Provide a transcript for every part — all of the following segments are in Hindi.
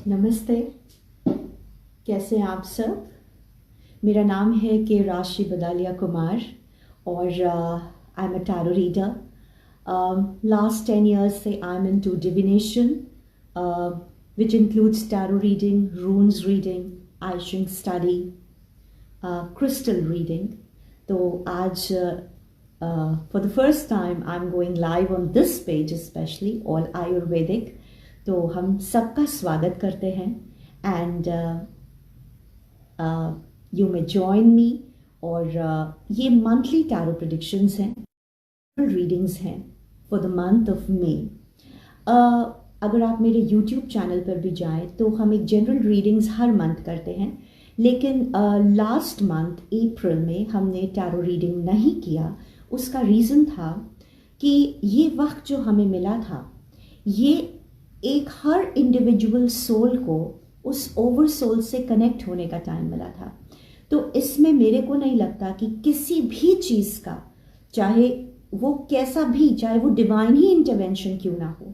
नमस्ते। कैसे हैं आप सब? मेरा नाम है के राशि बदालिया कुमार और I am a tarot reader. Last 10 years से I am into divination, which includes tarot reading, runes reading, I Ching study, crystal reading. तो आज for the first time I'm going live on this page, especially all Ayurvedic. तो हम सबका स्वागत करते हैं and you may join me. और ये मंथली टैरो प्रेडिक्शंस हैं, रीडिंग्स हैं फॉर द मंथ ऑफ मे. अगर आप मेरे यूट्यूब चैनल पर भी जाएं तो हम एक जनरल रीडिंग्स हर मंथ करते हैं, लेकिन लास्ट मंथ अप्रैल में हमने टैरो रीडिंग नहीं किया. उसका रीज़न था कि ये वक्त जो हमें मिला था, ये एक हर इंडिविजुअल सोल को उस ओवर सोल से कनेक्ट होने का टाइम मिला था. तो इसमें मेरे को नहीं लगता कि किसी भी चीज़ का, चाहे वो कैसा भी, चाहे वो डिवाइन ही इंटरवेंशन क्यों ना हो,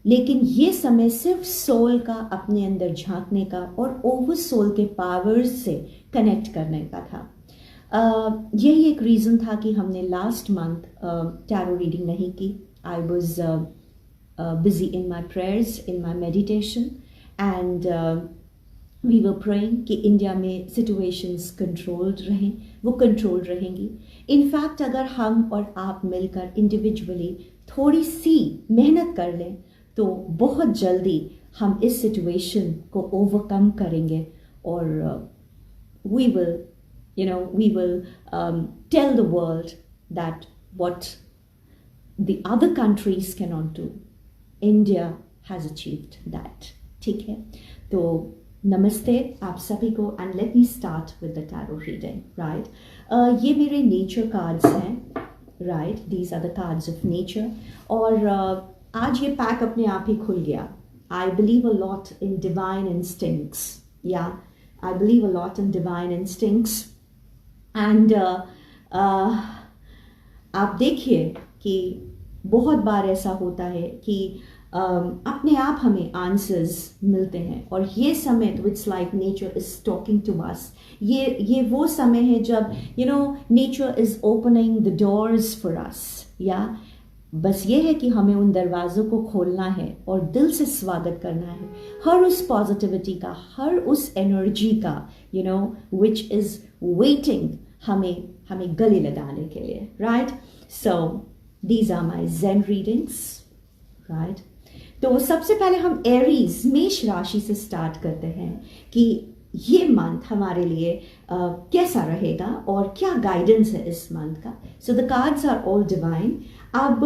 लेकिन ये समय सिर्फ सोल का अपने अंदर झांकने का और ओवर सोल के पावर्स से कनेक्ट करने का था. यही एक रीज़न था कि हमने लास्ट मंथ टैरो रीडिंग नहीं की. I was busy in my prayers, in my meditation, and we were praying कि इंडिया में situations controlled रहें, वो controlled रहेंगी. In fact अगर हम और आप मिलकर individually थोड़ी सी मेहनत कर लें तो बहुत जल्दी हम इस situation को overcome करेंगे और we will tell the world that what the other countries cannot do, India has achieved that. ठीक है, तो नमस्ते आप सभी को and let me start with the tarot reading. Right, ये मेरे नेचर कार्ड्स हैं. Right, these are the cards of nature. और आज ये पैक अपने आप ही खुल गया. I believe a lot in divine instincts. या I believe a lot in divine instincts. And आप देखिए कि बहुत बार ऐसा होता है कि अपने आप हमें आंसर्स मिलते हैं और ये समय तो it's like nature is talking to us. ये वो समय है जब nature is opening the doors for us. या बस ये है कि हमें उन दरवाज़ों को खोलना है और दिल से स्वागत करना है हर उस पॉजिटिविटी का, हर उस एनर्जी का, विच इज़ वेटिंग हमें गले लगाने के लिए. Right, so these are my Zen readings. right? तो सबसे पहले हम एरीज मेष राशि से स्टार्ट करते हैं कि ये मंथ हमारे लिए कैसा रहेगा और क्या गाइडेंस है इस मंथ का. So the cards are all divine. अब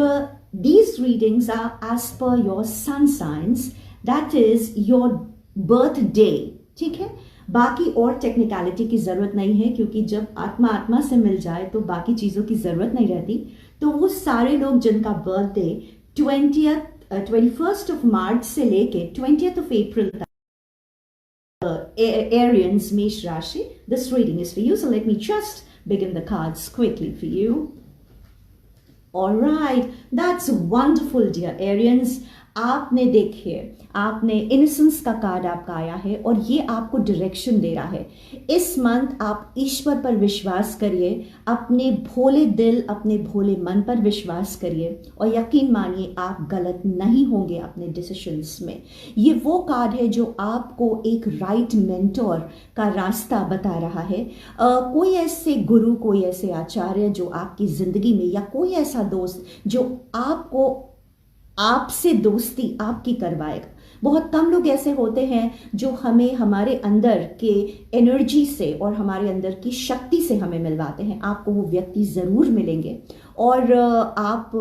these readings are as per your sun signs, that is your birthday. ठीक है, बाकी और टेक्निकलिटी की ज़रूरत नहीं है, क्योंकि जब आत्मा आत्मा से मिल जाए तो बाकी चीज़ों की ज़रूरत नहीं रहती. तो वो सारे लोग जिनका बर्थडे 21st ऑफ मार्च से लेके 20th ऑफ अप्रैल तक, Arians, मेष राशि, this reading is for you. So let me just begin the cards quickly for you. All right, that's wonderful, dear Arians. आपने देखिए, आपने इनसेंस का कार्ड आपका आया है और ये आपको डायरेक्शन दे रहा है. इस मंथ आप ईश्वर पर विश्वास करिए, अपने भोले दिल, अपने भोले मन पर विश्वास करिए और यकीन मानिए आप गलत नहीं होंगे अपने डिसीजंस में. ये वो कार्ड है जो आपको एक राइट मेंटोर का रास्ता बता रहा है. कोई ऐसे गुरु, कोई ऐसे आचार्य जो आपकी ज़िंदगी में, या कोई ऐसा दोस्त जो आपसे दोस्ती आपकी करवाएगा. बहुत कम लोग ऐसे होते हैं जो हमें हमारे अंदर के एनर्जी से और हमारे अंदर की शक्ति से हमें मिलवाते हैं. आपको वो व्यक्ति ज़रूर मिलेंगे और आप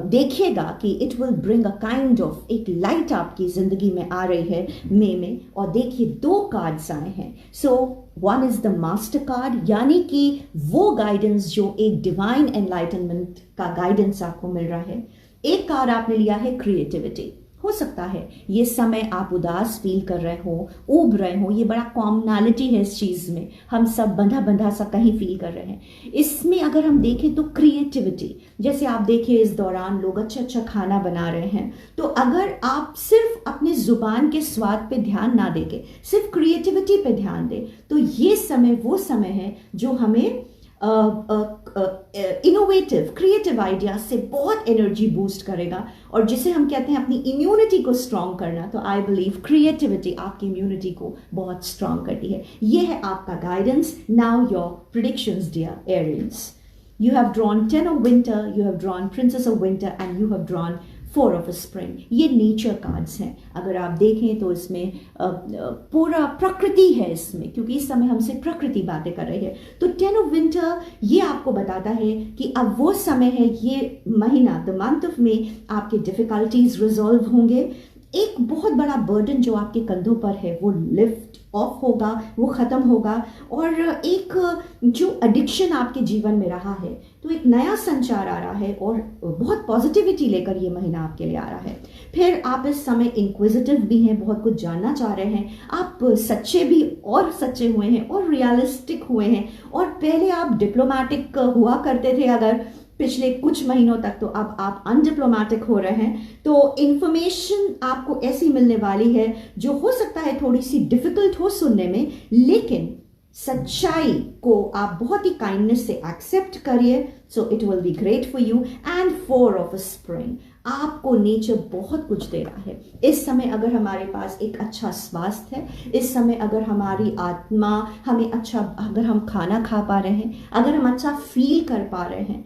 देखिएगा कि it will bring a kind of एक लाइट आपकी ज़िंदगी में आ रही है मई में. और देखिए 2 कार्ड्स आए हैं. So one is the master card, यानी कि वो गाइडेंस जो एक डिवाइन एनलाइटनमेंट का गाइडेंस आपको मिल रहा है. एक कार्ड आपने लिया है क्रिएटिविटी. हो सकता है ये समय आप उदास फील कर रहे हो, ऊब रहे हो, ये बड़ा कॉमनैलिटी है इस चीज़ में, हम सब बंधा बंधा सा कहीं फील कर रहे हैं। इसमें अगर हम देखें तो क्रिएटिविटी, जैसे आप देखिए इस दौरान लोग अच्छा अच्छा खाना बना रहे हैं, तो अगर आप सिर्फ अपने जुबान के स्वाद पे ध्यान ना देके सिर्फ क्रिएटिविटी पे ध्यान दें, तो ये समय वो समय है जो हमें इनोवेटिव क्रिएटिव आइडिया से बहुत एनर्जी बूस्ट करेगा, और जिसे हम कहते हैं अपनी इम्यूनिटी को स्ट्रॉन्ग करना। तो आई बिलीव क्रिएटिविटी आपकी इम्यूनिटी को बहुत स्ट्रॉन्ग करती है। ये है आपका guidance. Now your predictions dear Arians. You have drawn 10 of winter, you have drawn princess of winter, and you have drawn 4 of spring. ये नेचर कार्ड्स हैं। अगर आप देखें तो इसमें पूरा प्रकृति है इसमें, क्योंकि इस समय हमसे प्रकृति बातें कर रही है। तो 10 ऑफ विंटर ये आपको बताता है कि अब वो समय है, ये महीना द मंथ ऑफ मे आपके डिफिकल्टीज रिजॉल्व होंगे। एक बहुत बड़ा बर्डन जो आपके कंधों पर है वो लिफ्ट ऑफ होगा, वो ख़त्म होगा, और एक जो एडिक्शन आपके जीवन में रहा है तो एक नया संचार आ रहा है, और बहुत पॉजिटिविटी लेकर ये महीना आपके लिए आ रहा है। फिर आप इस समय इंक्विजिटिव भी हैं, बहुत कुछ जानना चाह रहे हैं, आप सच्चे भी और सच्चे हुए हैं और रियलिस्टिक हुए हैं। और पहले आप डिप्लोमेटिक हुआ करते थे अगर पिछले कुछ महीनों तक, तो अब आप अनडिप्लोमेटिक हो रहे हैं। तो इंफॉर्मेशन आपको ऐसी मिलने वाली है जो हो सकता है थोड़ी सी डिफिकल्ट हो सुनने में, लेकिन सच्चाई को आप बहुत ही काइंडनेस से एक्सेप्ट करिए। So it will be great for you. And 4 of spring, आपको नेचर बहुत कुछ दे रहा है इस समय। अगर हमारे पास एक अच्छा स्वास्थ्य है, इस समय अगर हमारी आत्मा हमें अच्छा, अगर हम खाना खा पा रहे हैं, अगर हम अच्छा फील कर पा रहे हैं,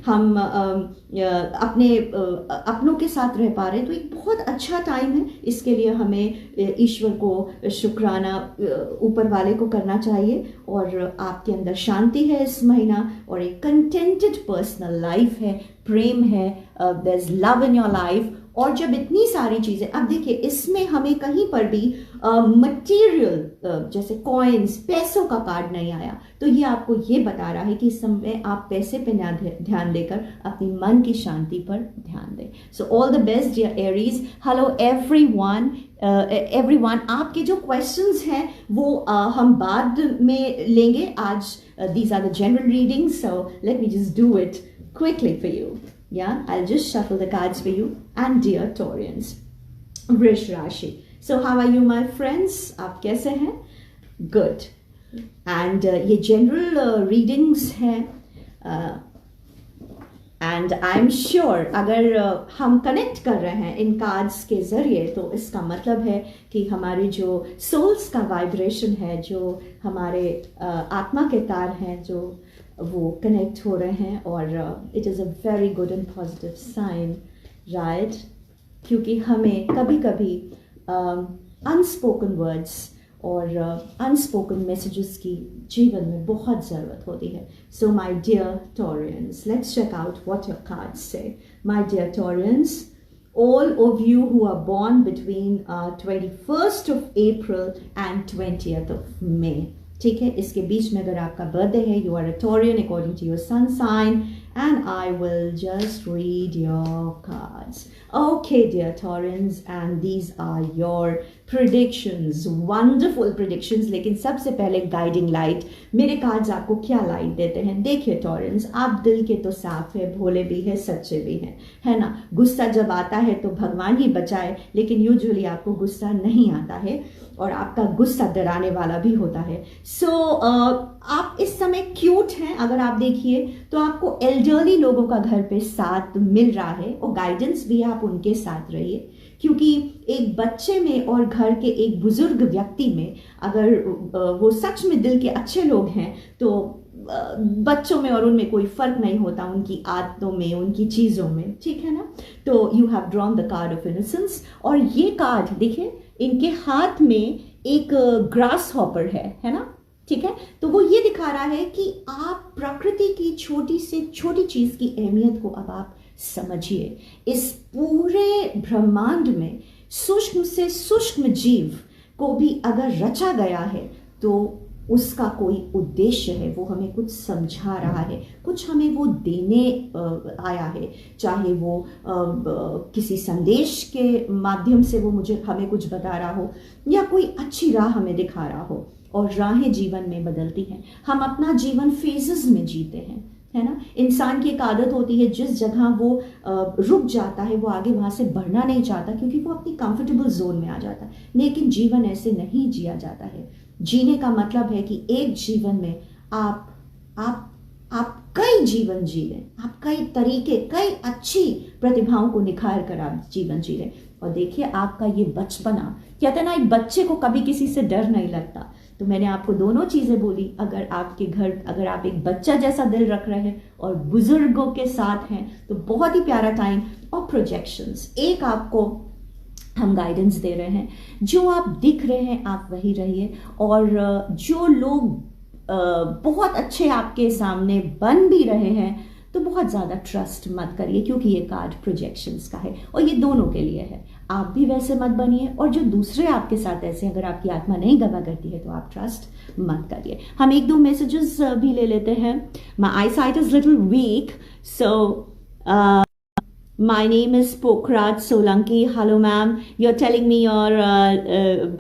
हम अपने अपनों के साथ रह पा रहे हैं, तो एक बहुत अच्छा टाइम है। इसके लिए हमें ईश्वर को शुक्राना ऊपर वाले को करना चाहिए, और आपके अंदर शांति है इस महीना, और एक कंटेंटेड पर्सनल लाइफ है, प्रेम है, there is love in your life. और जब इतनी सारी चीज़ें, अब देखिए इसमें हमें कहीं पर भी मटेरियल जैसे कॉइन्स, पैसों का कार्ड नहीं आया, तो ये आपको ये बता रहा है कि इस समय आप पैसे पे ना ध्यान देकर अपनी मन की शांति पर ध्यान दें। So all the best dear Aries. Hello everyone. Everyone, आपके जो क्वेश्चंस हैं वो हम बाद में लेंगे। आज these are the general readings, so let me just do it quickly for you. Yeah, I'll just shuffle the cards for you. And dear Taurians, Vrish Rashi. So how are you my friends? आप कैसे हैं? Good. And ये general readings हैं, एंड आई एम श्योर अगर हम कनेक्ट कर रहे हैं इन कार्ड्स के ज़रिए, तो इसका मतलब है कि हमारे जो सोल्स का वाइब्रेशन है, जो हमारे आत्मा के तार हैं, जो वो कनेक्ट हो रहे हैं, और it is a very good and positive sign, right? क्योंकि हमें कभी कभी अनस्पोकन वर्ड्स और अनस्पोकन मैसेजेस की जीवन में बहुत ज़रूरत होती है। So my dear Taurians, let's check out what your cards say. My dear Taurians, all of you who are born between 21st of April and 20th of May, ठीक है, इसके बीच में अगर आपका बर्थडे है, you are a Taurian according to your sun sign, and I will just read your cards. Okay, dear Taurians, and these are your predictions, wonderful predictions. लेकिन सबसे पहले guiding light, मेरे कार्ड्स आपको क्या लाइट देते हैं? देखिए Taurians, आप दिल के तो साफ है, भोले भी है, सच्चे भी हैं, है ना? गुस्सा जब आता है तो भगवान ही बचाए, लेकिन यूजुअली आपको गुस्सा नहीं आता है, और आपका गुस्सा डराने वाला भी होता है। सो आप इस समय क्यूट हैं। अगर आप देखिए तो आपको एल्डरली लोगों का घर पे साथ मिल रहा है, और गाइडेंस भी है, आप उनके साथ रहिए, क्योंकि एक बच्चे में और घर के एक बुजुर्ग व्यक्ति में अगर वो सच में दिल के अच्छे लोग हैं, तो बच्चों में और उनमें कोई फर्क नहीं होता, उनकी आदतों में, उनकी चीज़ों में, ठीक है ना? तो you have drawn the card of innocence, और ये कार्ड देखिए इनके हाथ में एक ग्रास हॉपर है ना? ठीक है, तो वो ये दिखा रहा है कि आप प्रकृति की छोटी से छोटी चीज़ की अहमियत को अब आप समझिए। इस पूरे ब्रह्मांड में सूक्ष्म से सूक्ष्म जीव को भी अगर रचा गया है, तो उसका कोई उद्देश्य है, वो हमें कुछ समझा रहा है, कुछ हमें वो देने आया है, चाहे वो किसी संदेश के माध्यम से वो हमें कुछ बता रहा हो या कोई अच्छी राह हमें दिखा रहा हो। और राहें जीवन में बदलती हैं, हम अपना जीवन फेजेस में जीते हैं, है ना। इंसान की एक आदत होती है, जिस जगह वो रुक जाता है वो आगे वहाँ से बढ़ना नहीं चाहता, क्योंकि वो अपनी कंफर्टेबल जोन में आ जाता है। लेकिन जीवन ऐसे नहीं जिया जाता है। जीने का मतलब है कि एक जीवन में आप कई जीवन जी लें, आप कई तरीके, कई अच्छी प्रतिभाओं को निखार कर आप जीवन जी लें। और देखिए, आपका ये बचपना, कहते हैं ना, एक बच्चे को कभी किसी से डर नहीं लगता। तो मैंने आपको दोनों चीज़ें बोली। अगर आपके घर, अगर आप एक बच्चा जैसा दिल रख रहे हैं और बुजुर्गों के साथ हैं, तो बहुत ही प्यारा टाइम। और प्रोजेक्शंस, एक आपको हम गाइडेंस दे रहे हैं, जो आप दिख रहे हैं आप वही रहिए। और जो लोग बहुत अच्छे आपके सामने बन भी रहे हैं, तो बहुत ज़्यादा ट्रस्ट मत करिए, क्योंकि ये कार्ड प्रोजेक्शंस का है और ये दोनों के लिए है। आप भी वैसे मत बनिए, और जो दूसरे आपके साथ ऐसे, अगर आपकी आत्मा नहीं गवाह करती है तो आप ट्रस्ट मत करिए। हम एक दो मैसेजेस भी ले लेते हैं। My eyesight is little weak, so my name is Pokhraj Solanki. Hello, ma'am. You're telling me your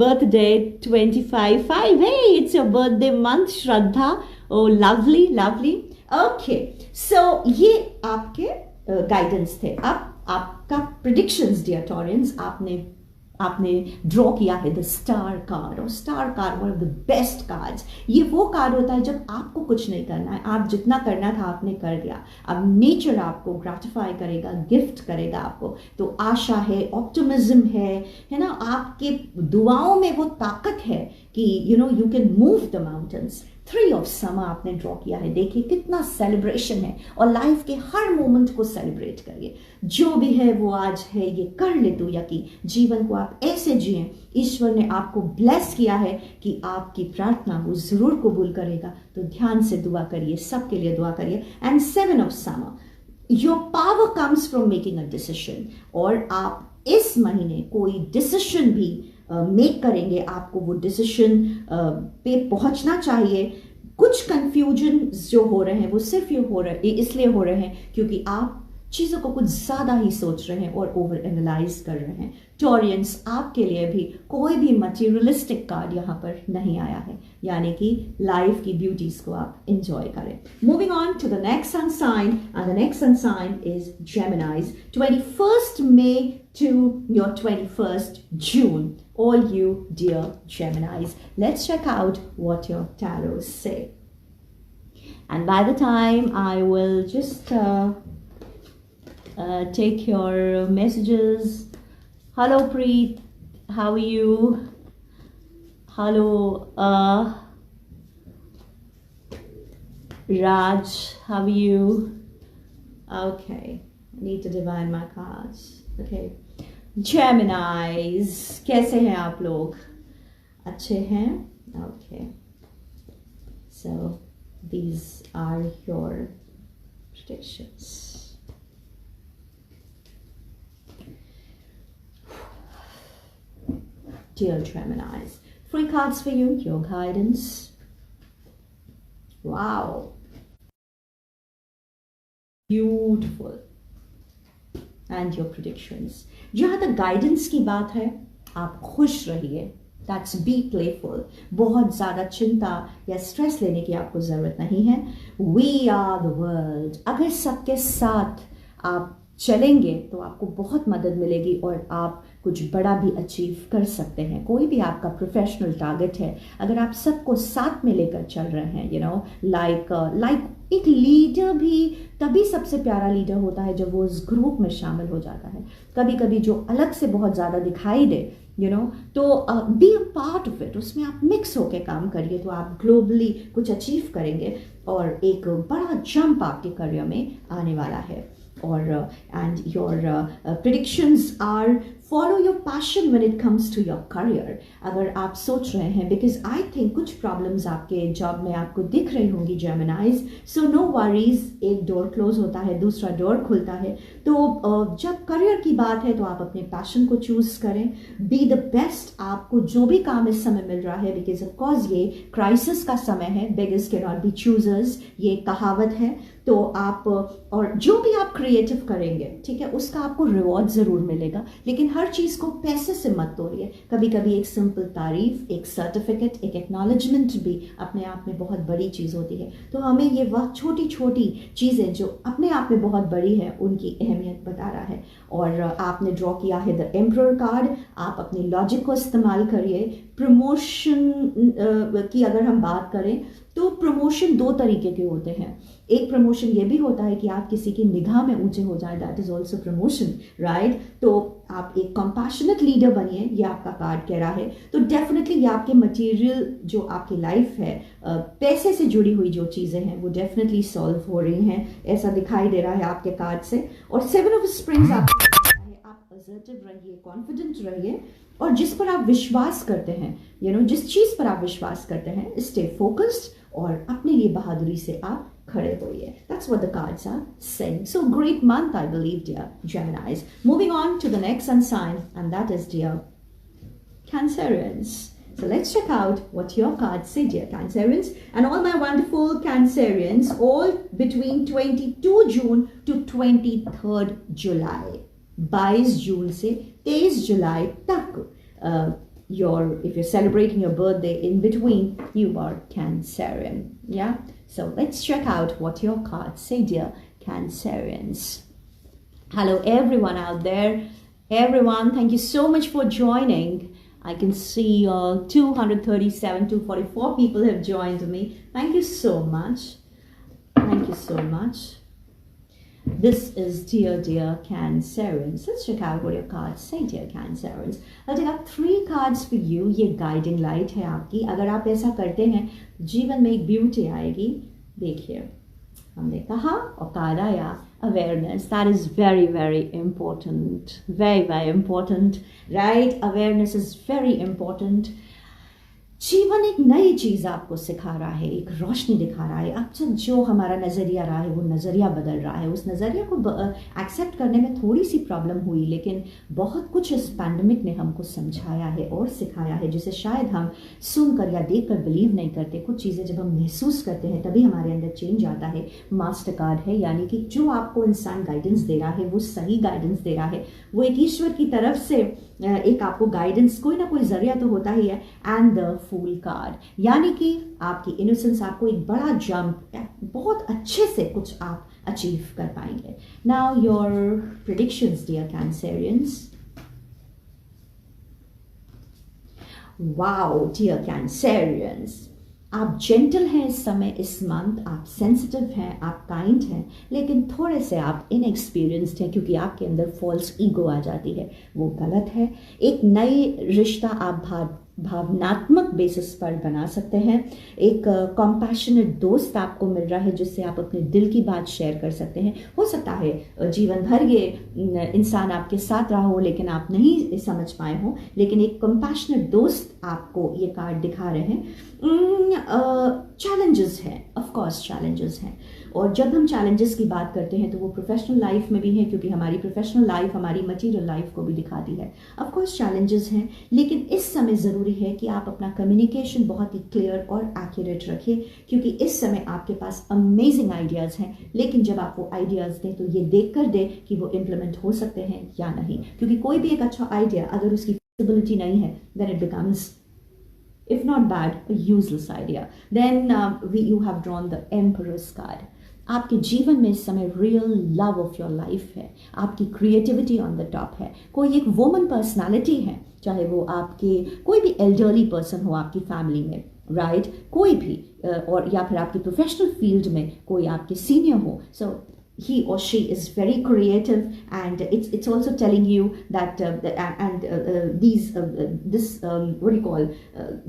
birthday 25/5. Hey, it's your birthday month, Shraddha. Oh, lovely, lovely. Okay, so ये आपके गाइडेंस थे। अब आपका प्रिडिक्शंस, डियर टॉरियंस, आपने ड्रॉ किया है द स्टार कार्ड। और star card one of the best cards. ये वो कार्ड होता है जब आपको कुछ नहीं करना है, आप जितना करना था आपने कर दिया। अब नेचर आपको ग्रेटिफाई करेगा, गिफ्ट करेगा आपको। तो आशा है, ऑप्टिमिज्म है ना, आपके दुआओं में वो ताकत है कि you can move the mountains. 3 of summer आपने ड्रॉ किया है। देखिए कितना सेलिब्रेशन है, और लाइफ के हर मोमेंट को सेलिब्रेट करिए। जो भी है वो आज है, ये कर ले तू यकीन। जीवन को आप ऐसे जिए, ईश्वर ने आपको ब्लेस किया है कि आपकी प्रार्थना वो जरूर कबूल करेगा। तो ध्यान से दुआ करिए, सबके लिए दुआ करिए। And 7 of summer, your power comes from making a decision. और आप इस महीने कोई डिसीजन भी मेक करेंगे, आपको वो डिसीजन पे पहुंचना चाहिए। कुछ कंफ्यूजन जो हो रहे हैं वो सिर्फ इसलिए हो रहे हैं क्योंकि आप चीज़ों को कुछ ज़्यादा ही सोच रहे हैं और ओवर एनालाइज कर रहे हैं। टॉरियंस, आपके लिए भी कोई भी मटीरियलिस्टिक कार्ड यहाँ पर नहीं आया है, यानी कि लाइफ की ब्यूटीज को आप इंजॉय करें। Moving on to the next sun sign, and the next sun sign is Geminis. 21st May to your 21st June. All you dear Geminis, let's check out what your tarot say. And by the time I will just take your messages. Hello Preet, how are you? Hello Raj, how are you? Okay, I need to divine my cards. Okay, Geminis, कैसे हैं आप लोग? अच्छे हैं? Okay, so these are your predictions. Dear Geminis, 3 cards for you, your guidance. Wow, beautiful. And your predictions. जहाँ तक गाइडेंस की बात है, आप खुश रहिए। That's be playful. बहुत ज़्यादा चिंता या स्ट्रेस लेने की आपको ज़रूरत नहीं है। We are the world. अगर सबके साथ आप चलेंगे तो आपको बहुत मदद मिलेगी और आप कुछ बड़ा भी अचीव कर सकते हैं। कोई भी आपका प्रोफेशनल टारगेट है, अगर आप सबको साथ में लेकर चल रहे हैं, लाइक एक लीडर भी तभी सबसे प्यारा लीडर होता है जब वो उस ग्रुप में शामिल हो जाता है। कभी कभी जो अलग से बहुत ज़्यादा दिखाई दे, तो be a part of it, उसमें आप मिक्स होके काम करिए, तो आप ग्लोबली कुछ अचीव करेंगे और एक बड़ा जंप आपके करियर में आने वाला है। और and your predictions are follow your passion when it comes to your career. अगर आप सोच रहे हैं, because I think कुछ प्रॉब्लम्स आपके जॉब में आपको दिख रही होंगी Geminis, so no worries, एक डोर क्लोज होता है दूसरा डोर खुलता है। तो जब करियर की बात है तो आप अपने पैशन को चूज करें, बी द बेस्ट, आपको जो भी काम इस समय मिल रहा है, बिकॉज ऑफ कोर्स ये क्राइसिस का समय है, beggars can not be choosers, ये कहावत है। तो आप और जो भी आप क्रिएटिव करेंगे, ठीक है, उसका आपको रिवॉर्ड ज़रूर मिलेगा, लेकिन हर चीज़ को पैसे से मत तोड़िए। कभी कभी एक सिंपल तारीफ, एक सर्टिफिकेट, एक एक्नॉलेजमेंट भी अपने आप में बहुत बड़ी चीज़ होती है। तो हमें ये वह छोटी छोटी चीज़ें जो अपने आप में बहुत बड़ी है उनकी अहमियत बता रहा है। और आपने ड्रॉ किया है द एम्परर कार्ड, आप अपने लॉजिक को इस्तेमाल करिए। प्रमोशन की अगर हम बात करें तो प्रमोशन दो तरीके के होते हैं। एक प्रमोशन ये भी होता है कि आप किसी की निगाह में ऊंचे हो जाए, that is also promotion, right. तो आप एक कंपैशनेट लीडर बनिए, ये आपका कार्ड कह रहा है। तो डेफिनेटली ये आपके मटेरियल जो आपकी लाइफ है, पैसे से जुड़ी हुई जो चीज़ें हैं वो डेफिनेटली सॉल्व हो रही हैं, ऐसा दिखाई दे रहा है आपके कार्ड से। और 7 ऑफ स्प्रिंग्स आपको आप असर्टिव रहिए, कॉन्फिडेंट रहिए, और जिस पर आप विश्वास करते हैं, जिस चीज़ पर आप विश्वास करते हैं, स्टे फोकस्ड और अपने लिए बहादुरी से आप खड़े होइए। That's what the cards are saying. So great month, I believe, dear Geminis. Moving on to the next sun sign, and that is dear Cancerians. So let's check out what your cards say, dear Cancerians, and all my wonderful Cancerians, all between 22 June to 23rd July. 22 जून से 23 जुलाई तक if you're celebrating your birthday in between, you are Cancerian. Yeah, so let's check out what your cards say, dear Cancerians. Hello everyone out there. Everyone, thank you so much for joining. I can see 237, 244 people have joined me. Thank you so much. Thank you so much. This is dear Cancerians. Let's check out what your cards say, dear Cancerians. I'll take up 3 cards for you. ये guiding light है आपकी। अगर आप ऐसा करते हैं जीवन में एक ब्यूटी आएगी। देखिए, हमने कहा और कार्ड आया awareness. That is very very important, very important, right? Awareness is very important. जीवन एक नई चीज़ आपको सिखा रहा है, एक रोशनी दिखा रहा है। अब तक जो हमारा नज़रिया रहा है वो नज़रिया बदल रहा है। उस नज़रिया को एक्सेप्ट करने में थोड़ी सी प्रॉब्लम हुई, लेकिन बहुत कुछ इस पैंडमिक ने हमको समझाया है और सिखाया है, जिसे शायद हम सुनकर या देखकर बिलीव नहीं करते। कुछ चीज़ें जब हम महसूस करते हैं तभी हमारे अंदर चेंज आता है। मास्टर कार्ड है, यानी कि जो आपको इंसान गाइडेंस दे रहा है वो सही गाइडेंस दे रहा है, वो एक ईश्वर की तरफ से एक आपको गाइडेंस, कोई ना कोई जरिया तो होता ही है। एंड द फूल कार्ड, यानी कि आपकी इनोसेंस आपको एक बड़ा जंप, बहुत अच्छे से कुछ आप अचीव कर पाएंगे। Now your predictions, dear Cancerians. Wow dear Cancerians, आप जेंटल हैं इस समय, इस मंथ आप सेंसिटिव हैं, आप काइंड हैं, लेकिन थोड़े से आप इनएक्सपीरियंस्ड हैं, क्योंकि आपके अंदर फॉल्स ईगो आ जाती है, वो गलत है। एक नई रिश्ता आप भावनात्मक बेसिस पर बना सकते हैं। एक कॉम्पैशनेट दोस्त आपको मिल रहा है जिससे आप अपने दिल की बात शेयर कर सकते हैं। हो सकता है जीवन भर ये इंसान आपके साथ रहा हो लेकिन आप नहीं समझ पाए हो, लेकिन एक कॉम्पैशनेट दोस्त आपको ये कार्ड दिखा रहे हैं। चैलेंजेस हैं, ऑफ कोर्स चैलेंजेस हैं, और जब हम चैलेंजेस की बात करते हैं तो वो प्रोफेशनल लाइफ में भी है, क्योंकि हमारी प्रोफेशनल लाइफ हमारी मटीरियल लाइफ को भी दिखाती है। ऑफ कोर्स चैलेंजेस हैं, लेकिन इस समय ज़रूरी है कि आप अपना कम्युनिकेशन बहुत ही क्लियर और एक्यूरेट रखिए, क्योंकि इस समय आपके पास अमेजिंग आइडियाज़ हैं, लेकिन जब आप वो आइडियाज़ दें तो ये देख कर दें कि वो इम्प्लीमेंट हो सकते हैं या नहीं, क्योंकि कोई भी एक अच्छा आइडिया अगर उसकी फिजिबिलिटी नहीं है, then it becomes, if not bad, a useless idea. Then you have drawn the Emperor's card. आपके जीवन में इस समय real love of your life है, आपकी क्रिएटिविटी ऑन द टॉप है। कोई एक वुमन पर्सनालिटी है, चाहे वो आपके कोई भी एल्डरली पर्सन हो आपकी फैमिली में, राइट, कोई भी, और या फिर आपकी प्रोफेशनल फील्ड में कोई आपके सीनियर हो। सो he or she is very creative, and it's also telling you that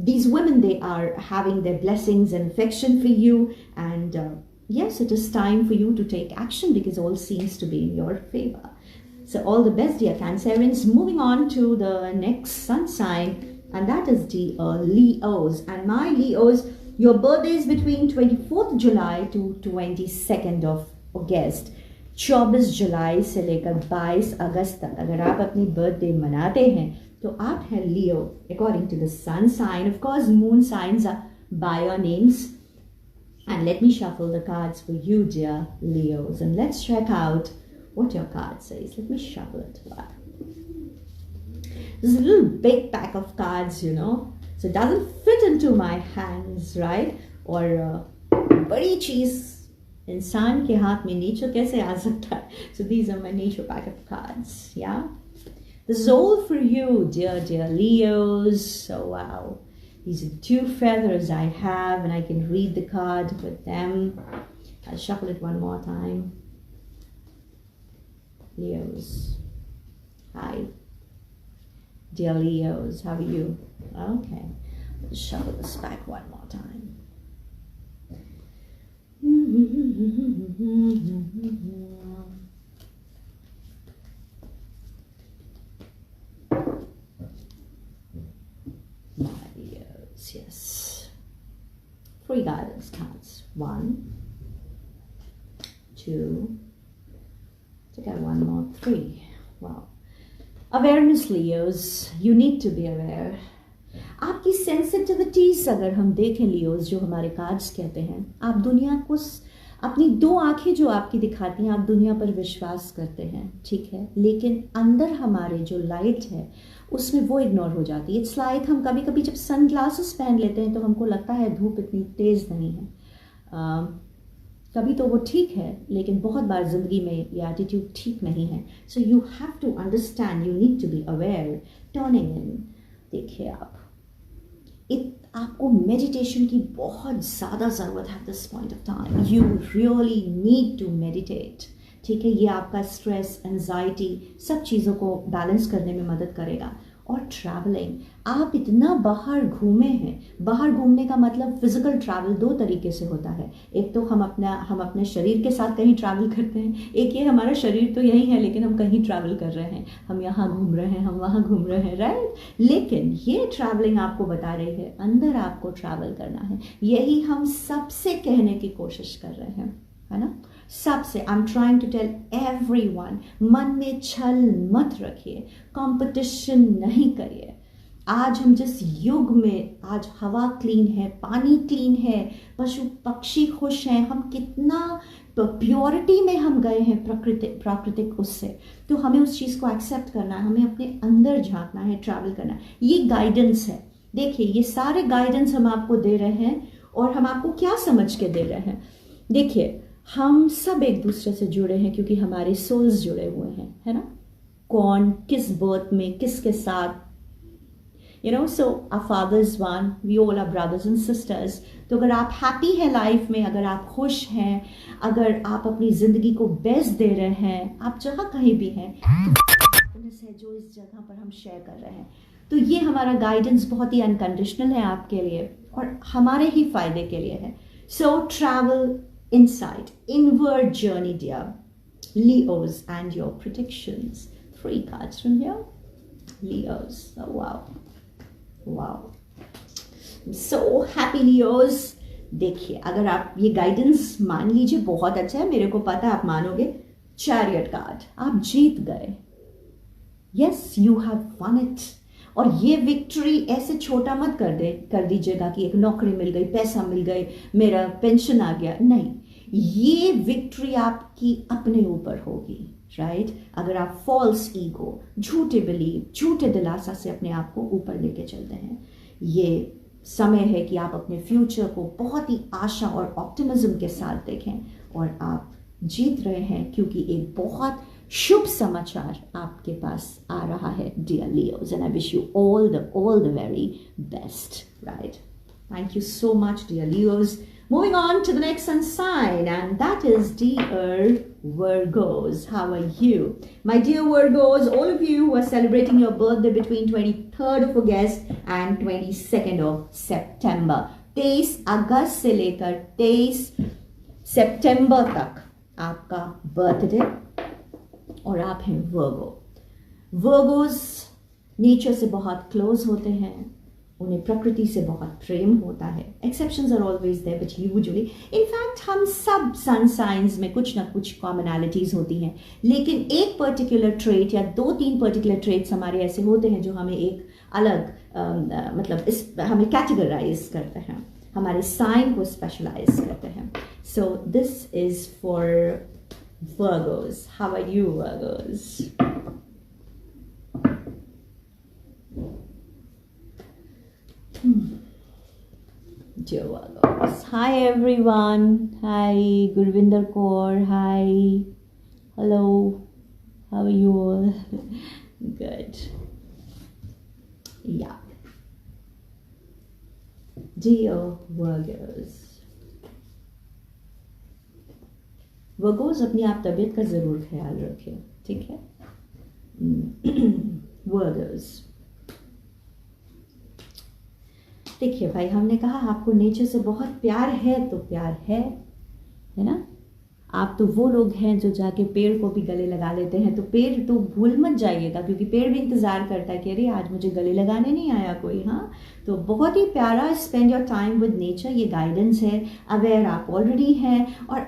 these women, they are having their blessings and affection for you, and yes, it is time for you to take action because all seems to be in your favor. So all the best, dear Cancerians. Moving on to the next sun sign, and that is the Leos. And my Leos, your birthday is between 24th July to 22nd of August. 24 जुलाई से लेकर 22 अगस्त तक अगर आप अपनी बर्थडे मनाते हैं तो आप हैं Leo according to the sun sign. Of course moon signs are by your names. And let me shuffle the cards for you, dear Leos, and let's check out what your card says. Let me shuffle it. Wow. This is a little big pack of cards, you know, so it doesn't fit into my hands, right? और बड़ी चीज इंसान के हाथ में नेचर कैसे आ सकता है? So these are my nature pack of cards. Yeah, this is all for you, dear Leos. So wow. These are 2 feathers I have, and I can read the card with them. I'll shuffle it one more time. Leos. Hi. Dear Leos, how are you? Okay. Let's shuffle this back one more time. Yes. 3 guidance cards. 1, 2, to get one more, 3. Wow. Awareness, Leos. You need to be aware. आपकी सेंसिटिविटीज अगर हम देखें लियोज, जो हमारे कार्ड्स कहते हैं, आप दुनिया को अपनी 2 आंखें जो आपकी दिखाती हैं, आप दुनिया पर विश्वास करते हैं, ठीक है, लेकिन अंदर हमारे जो लाइट है उसमें वो इग्नोर हो जाती है. इट्स लाइक हम कभी कभी जब सन ग्लासेस पहन लेते हैं तो हमको लगता है धूप इतनी तेज़ नहीं है. कभी तो वो ठीक है, लेकिन बहुत बार ज़िंदगी में ये एटीट्यूड ठीक नहीं है. So you have to understand, you need to be aware, turning in. देखिए आपको मेडिटेशन की बहुत ज़्यादा ज़रूरत है. This point of time you really need to meditate. ठीक है, ये आपका स्ट्रेस, एंजाइटी, सब चीज़ों को बैलेंस करने में मदद करेगा. और ट्रैवलिंग, आप इतना बाहर घूमे हैं. बाहर घूमने का मतलब फिजिकल ट्रैवल 2 तरीके से होता है. एक तो हम अपने शरीर के साथ कहीं ट्रैवल करते हैं, एक ये हमारा शरीर तो यही है लेकिन हम कहीं ट्रैवल कर रहे हैं, हम यहाँ घूम रहे हैं, हम वहाँ घूम रहे हैं, राइट. लेकिन ये ट्रैवलिंग आपको बता रही है अंदर आपको ट्रैवल करना है. यही हम सबसे कहने की कोशिश कर रहे हैं, है ना, सबसे. I am trying to tell everyone, मन में छल मत रखिए, कंपटीशन नहीं करिए. आज हम जिस युग में, आज हवा क्लीन है, पानी क्लीन है, पशु पक्षी खुश हैं, हम कितना प्योरिटी में हम गए हैं प्राकृतिक उससे, तो हमें उस चीज़ को एक्सेप्ट करना है, हमें अपने अंदर झांकना है, ट्रैवल करना है. ये गाइडेंस है. देखिए ये सारे गाइडेंस हम आपको दे रहे हैं, और हम आपको क्या समझ के दे रहे हैं. देखिए हम सब एक दूसरे से जुड़े हैं क्योंकि हमारे सोल्स जुड़े हुए हैं, है ना. कौन किस बर्थ में किसके साथ, you know. So our father's one, we all are brothers and sisters. तो अगर आप हैप्पी हैं लाइफ में, अगर आप खुश हैं, अगर आप अपनी ज़िंदगी को बेस्ट दे रहे हैं, आप जहाँ कहीं भी हैं, तो है जो इस जगह पर हम शेयर कर रहे हैं, तो ये हमारा गाइडेंस बहुत ही अनकंडीशनल है आपके लिए और हमारे ही फायदे के लिए है. सो travel inside, inward journey, dear Leos, and your predictions. 3 cards from here, Leos. Oh wow, I'm so happy, Leos. देखिए अगर आप ये गाइडेंस मान लीजिए, बहुत अच्छा है, मेरे को पता है आप मानोगे. चैरियट कार्ड, आप जीत गए. Yes, you have one it. और ये विक्ट्री ऐसे छोटा मत कर दीजिएगा कि एक नौकरी मिल गई, पैसा मिल गई, मेरा पेंशन आ गया. नहीं, ये विक्ट्री आपकी अपने ऊपर होगी, राइट. अगर आप फॉल्स ईगो, झूठे बिलीव, झूठे दिलासा से अपने आप को ऊपर लेके चलते हैं, ये समय है कि आप अपने फ्यूचर को बहुत ही आशा और ऑप्टिमिज्म के साथ देखें. और आप जीत रहे हैं क्योंकि एक बहुत शुभ समाचार आपके पास आ रहा है, dear Leos. And I wish you all the very best, right. Thank you so much, dear Leos. Moving on to the next sun sign, and that is dear Virgos. How are you? My dear Virgos, all of you who are celebrating your birthday between 23rd of August and 22nd of September. 23 अगस्त से लेकर 23 सितंबर तक आपका बर्थडे, और आप हैं वर्गो. वर्गोस नेचर से बहुत क्लोज होते हैं, उन्हें प्रकृति से बहुत प्रेम होता है. Exceptions are always there but usually in fact हम सब सन साइंस में कुछ ना कुछ कॉमनैलिटीज़ होती हैं, लेकिन एक पर्टिकुलर ट्रेट या 2-3 पर्टिकुलर ट्रेट्स हमारे ऐसे होते हैं जो हमें एक अलग मतलब हमें कैटेगराइज करते हैं, हमारे साइन को स्पेशलाइज करते हैं. So this is for Virgos. How are you Virgos? Dear Virgos. Hi everyone. Hi Gurvinder Kaur. Hi. Hello. How are you all? Good. Yeah. Dear Virgos. Virgos अपनी आप तबीयत का ज़रूर ख्याल रखें, ठीक है? Virgos. देखिए भाई, हमने कहा आपको नेचर से बहुत प्यार है तो प्यार है ना? आप तो वो लोग हैं जो जाके पेड़ को भी गले लगा लेते हैं, तो पेड़ तो भूल मत जाइएगा, क्योंकि पेड़ भी इंतज़ार करता है कि अरे आज मुझे गले लगाने नहीं आया कोई. हाँ, तो बहुत ही प्यारा spend your time with nature, ये गाइडेंस है. अवेयर आप ऑलरेडी हैं और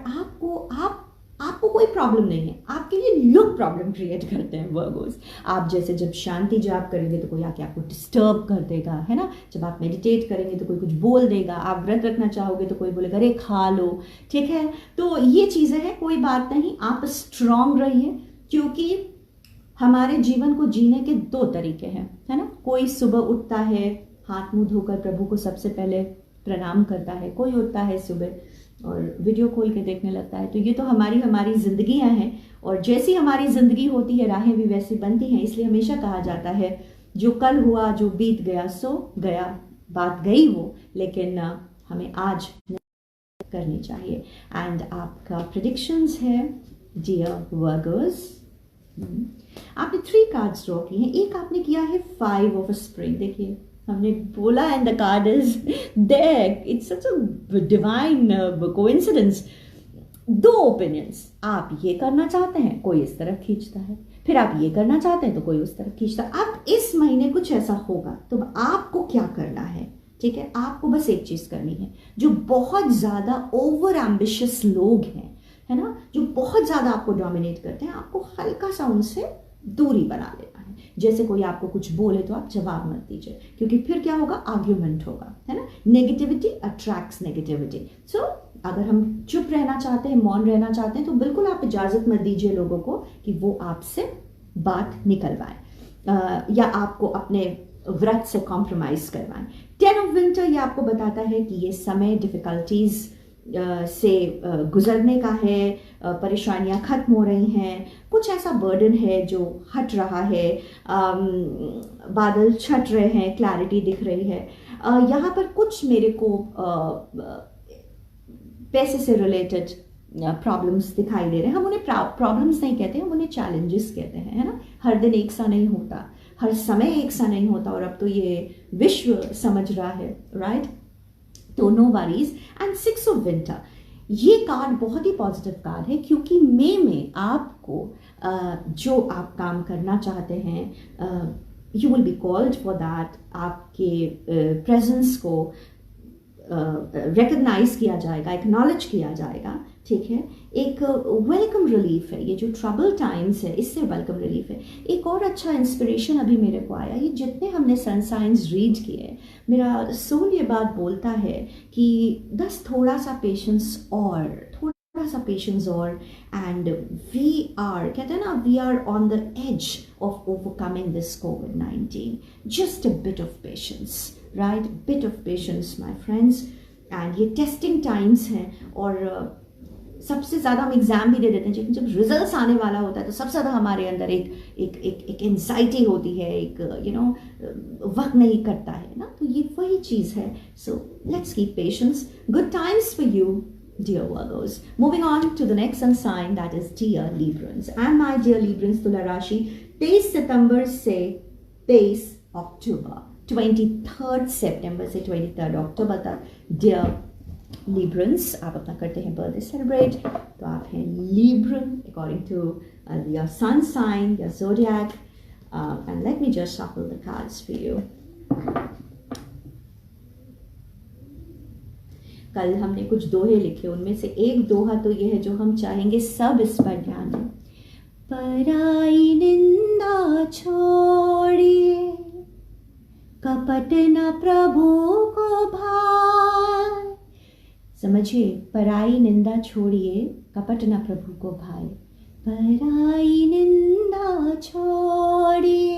आपको कोई प्रॉब्लम नहीं है, आपके लिए लोग प्रॉब्लम क्रिएट करते हैं वर्गोस. आप जैसे जब शांति जाप करेंगे तो कोई आके आपको डिस्टर्ब कर देगा, है ना? जब आप मेडिटेट करेंगे तो कोई कुछ बोल देगा. आप व्रत रखना चाहोगे तो कोई बोलेगा अरे खा लो, ठीक है? तो ये चीज़ें हैं, कोई बात नहीं, आप स्ट्रांग रहिए, क्योंकि हमारे जीवन को जीने के 2 तरीके हैं, है ना? कोई सुबह उठता है, हाथ मुंह धोकर प्रभु को सबसे पहले प्रणाम करता है. कोई उठता है सुबह और वीडियो खोल के देखने लगता है. तो ये तो हमारी ज़िंदगियां हैं, और जैसी हमारी ज़िंदगी होती है राहें भी वैसी बनती हैं. इसलिए हमेशा कहा जाता है जो कल हुआ, जो बीत गया सो गया, बात गई वो, लेकिन हमें आज करनी चाहिए. एंड आपका प्रेडिक्शंस है डियर वर्गर्स. आपने 3 कार्ड्स ड्रॉ किए हैं. एक आपने किया है 5 ऑफ स्प्रिंग. देखिए हमने बोला and the card is there. It's such a divine coincidence. 2 opinions. आप ये करना चाहते हैं, कोई इस तरफ खींचता है, फिर आप ये करना चाहते हैं तो कोई उस तरफ खींचता है. अब इस महीने कुछ ऐसा होगा, तो आपको क्या करना है, ठीक है? आपको बस एक चीज करनी है. जो बहुत ज्यादा ओवर एम्बिशियस लोग हैं, है ना, जो बहुत ज्यादा आपको डोमिनेट करते हैं, आपको हल्का सा उनसे दूरी बना लेना है. जैसे कोई आपको कुछ बोले तो आप जवाब मत दीजिए, क्योंकि फिर क्या होगा, आर्ग्यूमेंट होगा, है ना? Negativity attracts negativity. सो अगर हम चुप रहना चाहते हैं, मौन रहना चाहते हैं, तो बिल्कुल आप इजाजत मत दीजिए लोगों को कि वो आपसे बात निकलवाएं या आपको अपने व्रत से कॉम्प्रोमाइज करवाएं. 10 ऑफ विंटर ये आपको बताता है कि ये समय डिफिकल्टीज से गुजरने का है. परेशानियां खत्म हो रही हैं. कुछ ऐसा बर्डन है जो हट रहा है. बादल छट रहे हैं, क्लैरिटी दिख रही है. यहाँ पर कुछ मेरे को पैसे से रिलेटेड प्रॉब्लम्स दिखाई दे रहे हैं. हम उन्हें प्रॉब्लम्स नहीं कहते, हम उन्हें चैलेंजेस कहते हैं, है ना? हर दिन एक सा नहीं होता, हर समय एक सा नहीं होता, और अब तो ये विश्व समझ रहा है, राइट? तो no worries. And 6 of winter, ये कार्ड बहुत ही पॉजिटिव कार्ड है, क्योंकि मई में आपको जो आप काम करना चाहते हैं, you will be called for that. आपके प्रेजेंस को रिकग्नाइज किया जाएगा, एक्नॉलेज किया जाएगा, ठीक है? एक वेलकम रिलीफ है. ये जो ट्रबल टाइम्स है, इससे वेलकम रिलीफ है. एक और अच्छा इंस्पिरेशन अभी मेरे को आया. ये जितने हमने सन साइंस रीड किए, मेरा सोल ये बात बोलता है कि बस थोड़ा सा पेशेंस और एंड वी आर, कहते हैं ना, we are on the edge of overcoming this कोविड-19. Just a bit of patience, right? Bit of patience my friends. And ये टेस्टिंग टाइम्स हैं, और सबसे ज़्यादा हम एग्ज़ाम भी दे देते हैं. जब रिजल्ट्स आने वाला होता है तो सबसे ज़्यादा हमारे अंदर एक एंजाइटी होती है, एक वक्त नहीं करता है ना. तो ये वही चीज़ है. So let's keep patience. Good times for you dear Virgos. Moving on to the next sun sign, that is dear Librans. And my dear Librans, तुला राशि 23 सितंबर से 23 अक्टूबर, 23 सितंबर से 23 अक्टूबर तक dear Librans, आप अपना करते हैं बर्थडे सेलिब्रेट. तो आप हैं Libran according to your sun sign, your zodiac. And let me just shuffle the cards for you. कल हमने कुछ दोहे लिखे, उनमें से एक दोहा तो ये है जो हम चाहेंगे सब इस पर ध्यान दें। पराई निंदा छोड़िए, कपट न प्रभु को भाए। समझिए, पराई निंदा छोड़िए, कपट न प्रभु को भाए। पराई निंदा छोड़िए,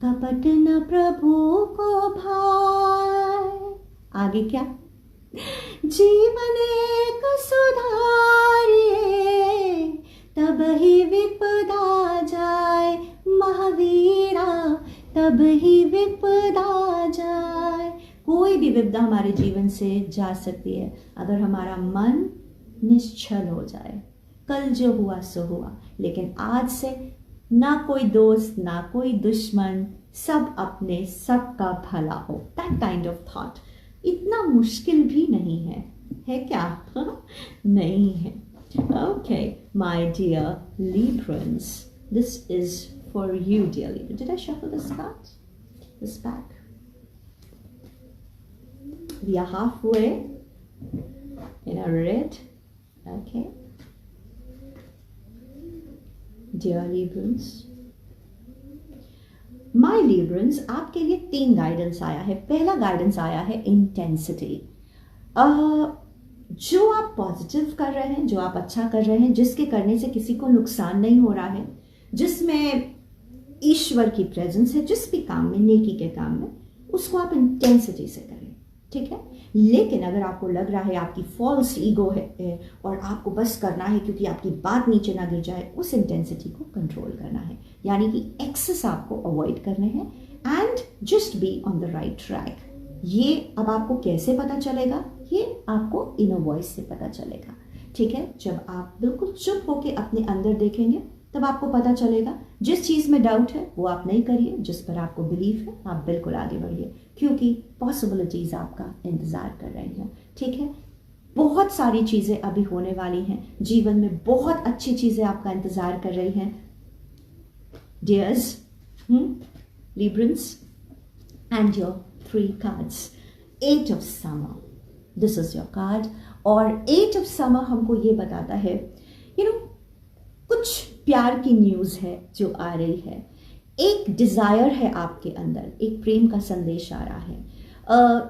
कपट न प्रभु को भाए। आगे क्या? जीवन एक सुधारिए, तब ही विपदा जाए महावीरा, तब ही विपदा जाए। कोई भी विपदा हमारे जीवन से जा सकती है अगर हमारा मन निश्चल हो जाए। कल जो हुआ सो हुआ, लेकिन आज से ना कोई दोस्त ना कोई दुश्मन, सब अपने, सबका भला हो। दैट काइंड ऑफ थॉट इतना मुश्किल भी नहीं है क्या? नहीं है। Okay my dear Librans, this is for you dear Libra. Did I shuffle this card? This back. We are halfway in a red. Okay. Dear Librans, My Librans, आपके लिए 3 गाइडेंस आया है। पहला गाइडेंस आया है इंटेंसिटी। जो आप पॉजिटिव कर रहे हैं, जो आप अच्छा कर रहे हैं, जिसके करने से किसी को नुकसान नहीं हो रहा है, जिसमें ईश्वर की प्रेजेंस है, जिस भी काम में, नेकी के काम में, उसको आप इंटेंसिटी से करें, ठीक है। लेकिन अगर आपको लग रहा है आपकी फॉल्स ईगो है और आपको बस करना है क्योंकि आपकी बात नीचे ना गिर जाए, उस इंटेंसिटी को कंट्रोल करना है, यानी कि एक्सेस आपको अवॉइड करने हैं and just be on the right track. ये अब आपको कैसे पता चलेगा? ये आपको इनर वॉइस से पता चलेगा, ठीक है। जब आप बिल्कुल चुप होके अपने अंदर देखेंगे तब आपको पता चलेगा। जिस चीज़ में डाउट है वो आप नहीं करिए, जिस पर आपको बिलीव है आप बिल्कुल आगे बढ़िए, क्योंकि पॉसिबिलिटीज़ आपका इंतज़ार कर रही हैं, ठीक है। बहुत सारी चीज़ें अभी होने वाली हैं, जीवन में बहुत अच्छी चीज़ें आपका इंतज़ार कर रही हैं dears, Librans, and your 3 cards. 8 of Summer, this is your card. और 8 of Summer हमको ये बताता है, कुछ प्यार की न्यूज़ है जो आ रही है, एक डिज़ायर है आपके अंदर, एक प्रेम का संदेश आ रहा है,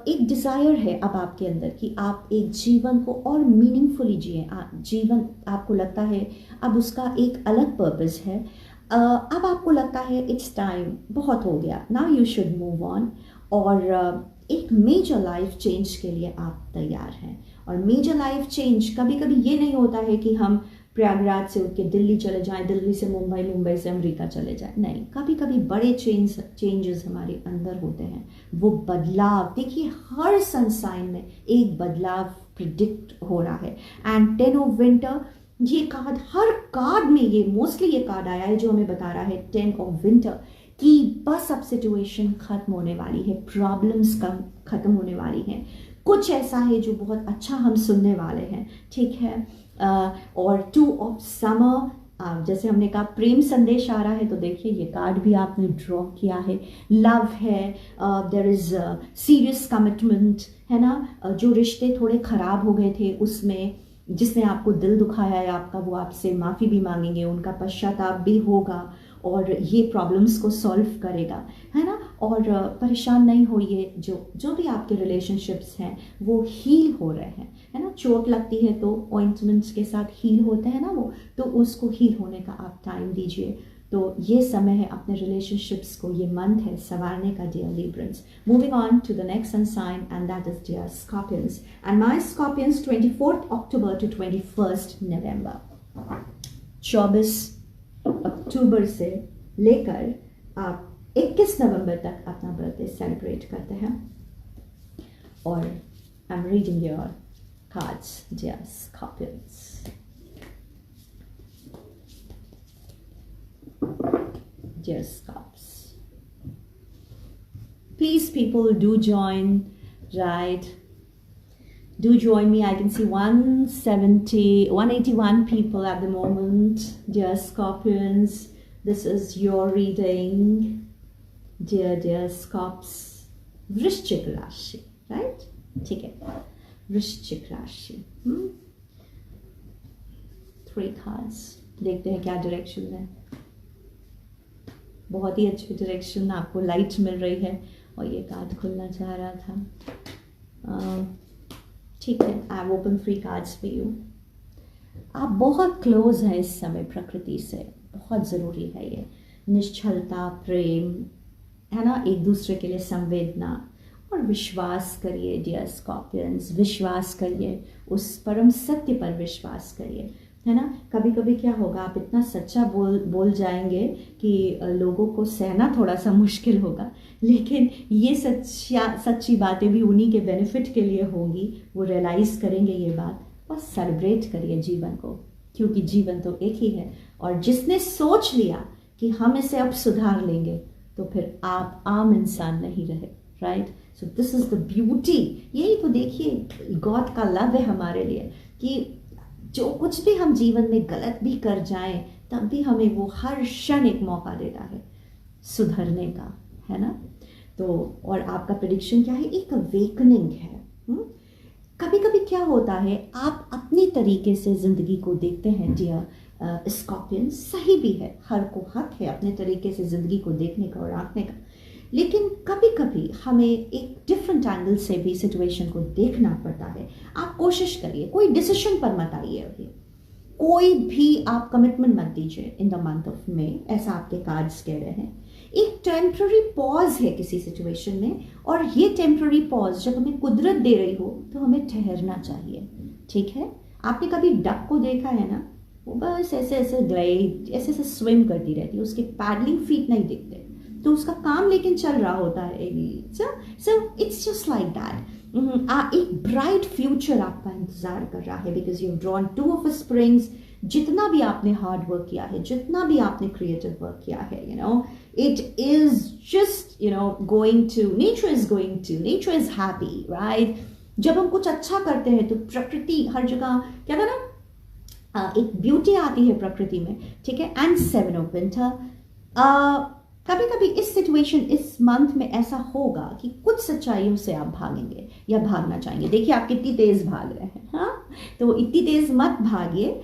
एक डिज़ायर है अब आपके अंदर कि आप एक जीवन को और मीनिंगफुली जिए। जीवन आपको लगता है अब उसका एक अलग पर्पस है, अब आपको लगता है इट्स टाइम, बहुत हो गया, now you should move on, और एक मेजर लाइफ चेंज के लिए आप तैयार हैं। और मेजर लाइफ चेंज कभी कभी ये नहीं होता है कि हम प्रयागराज से उठ के दिल्ली चले जाएं, दिल्ली से मुंबई, मुंबई से अमेरिका चले जाएं, नहीं, कभी कभी बड़े चेंजेस हमारे अंदर होते हैं। वो बदलाव, देखिए हर सनसाइन में एक बदलाव प्रिडिक्ट हो रहा है। एंड 10 ऑफ विंटर, ये कार्ड, हर कार्ड में ये मोस्टली ये कार्ड आया है जो हमें बता रहा है 10 ऑफ विंटर कि बस अब सिचुएशन खत्म होने वाली है, प्रॉब्लम्स कम खत्म होने वाली हैं, कुछ ऐसा है जो बहुत अच्छा हम सुनने वाले हैं, ठीक है। और 2 ऑफ समर, जैसे हमने कहा प्रेम संदेश आ रहा है, तो देखिए ये कार्ड भी आपने ड्रॉ किया है, लव है, देयर इज सीरियस कमिटमेंट, है ना। जो रिश्ते थोड़े खराब हो गए थे उसमें जिसने आपको दिल दुखाया है आपका, वो आपसे माफ़ी भी मांगेंगे, उनका पश्चाताप भी होगा और ये प्रॉब्लम्स को सॉल्व करेगा, है ना। और परेशान नहीं होइए, जो भी आपके रिलेशनशिप्स हैं वो हील हो रहे हैं, है ना। चोट लगती है तो ऑइंटमेंट्स के साथ हील होते हैं ना वो, तो उसको हील होने का आप टाइम दीजिए। तो ये समय है अपने रिलेशनशिप्स को, ये मंथ है संवारने का dear Librans. Moving on to the next sun sign, and that is dear Scorpions. And my Scorpions, 24th October to 21st November. 24 अक्टूबर से लेकर आप 21 नवंबर तक अपना बर्थडे सेलिब्रेट करते हैं। और I am reading your cards, dear Scorpions. Dear Scorps, please people do join, right? Do join me. I can see 181 people at the moment. Dear Scorpions, this is your reading. Dear Scorps, वृश्चिक राशि, right? ठीक है, वृश्चिक राशि। 3 कार्ड्स, देखते हैं क्या डायरेक्शन है। बहुत ही अच्छी डायरेक्शन, आपको लाइट मिल रही है और ये कार्ड खुलना चाह रहा था। ठीक है, I have open 3 cards for you. आप बहुत क्लोज हैं इस समय प्रकृति से, बहुत ज़रूरी है ये। निश्चलता, प्रेम है ना, एक दूसरे के लिए संवेदना और विश्वास करिए डियर स्कॉर्पियंस, विश्वास करिए, उस परम सत्य पर विश्वास करिए, है ना। कभी कभी क्या होगा, आप इतना सच्चा बोल जाएंगे कि लोगों को सहना थोड़ा सा मुश्किल होगा, लेकिन ये सच्ची बातें भी उन्हीं के बेनिफिट के लिए होंगी, वो रियलाइज़ करेंगे ये बात। और सेलिब्रेट करिए जीवन को, क्योंकि जीवन तो एक ही है। और जिसने सोच लिया कि हम इसे अब सुधार लेंगे, तो फिर आप आम इंसान नहीं रहे, right. So this is the beauty. यही तो देखिए गॉड का लव है हमारे लिए, कि जो कुछ भी हम जीवन में गलत भी कर जाएं, तब भी हमें वो हर क्षण एक मौका देता है सुधरने का, है ना। तो और आपका प्रेडिक्शन क्या है, एक अवेकनिंग है। कभी कभी क्या होता है, आप अपनी तरीके से ज़िंदगी को देखते हैं डियर स्कॉर्पियन, सही भी है, हर को हक है अपने तरीके से ज़िंदगी को देखने का और आंकने का, लेकिन कभी कभी हमें एक डिफरेंट एंगल से भी सिचुएशन को देखना पड़ता है। आप कोशिश करिए, कोई डिसीजन पर मत आइए अभी, कोई भी आप कमिटमेंट मत दीजिए इन द मंथ ऑफ मे, ऐसा आपके कार्ड्स कह रहे हैं। एक टेम्प्ररी पॉज है किसी सिचुएशन में, और ये टेम्प्ररी पॉज जब हमें कुदरत दे रही हो तो हमें ठहरना चाहिए, ठीक है। आपने कभी डक को देखा है ना, वो बस ऐसे ऐसे ग्लाइड, ऐसे ऐसे स्विम करती रहती है, उसके पैडलिंग फीट नहीं दिखते, तो उसका काम लेकिन चल रहा होता है। So it's just like that. एक ब्राइट फ्यूचर आपका इंतजार कर रहा है, because you drawn 2 of springs. जितना भी आपने हार्ड वर्क किया है, जितना भी आपने क्रिएटिव वर्क किया है, you know, it is just, you know, going to, nature is happy, right. जब हम कुछ अच्छा करते हैं तो प्रकृति हर जगह, क्या था ना, एक ब्यूटी आती है प्रकृति में, ठीक है। And 7 of winter. कभी कभी इस सिचुएशन, इस मंथ में ऐसा होगा कि कुछ सच्चाइयों से आप भागेंगे या भागना चाहेंगे। देखिए आप कितनी तेज भाग रहे हैं, हाँ, तो इतनी तेज मत भागिए।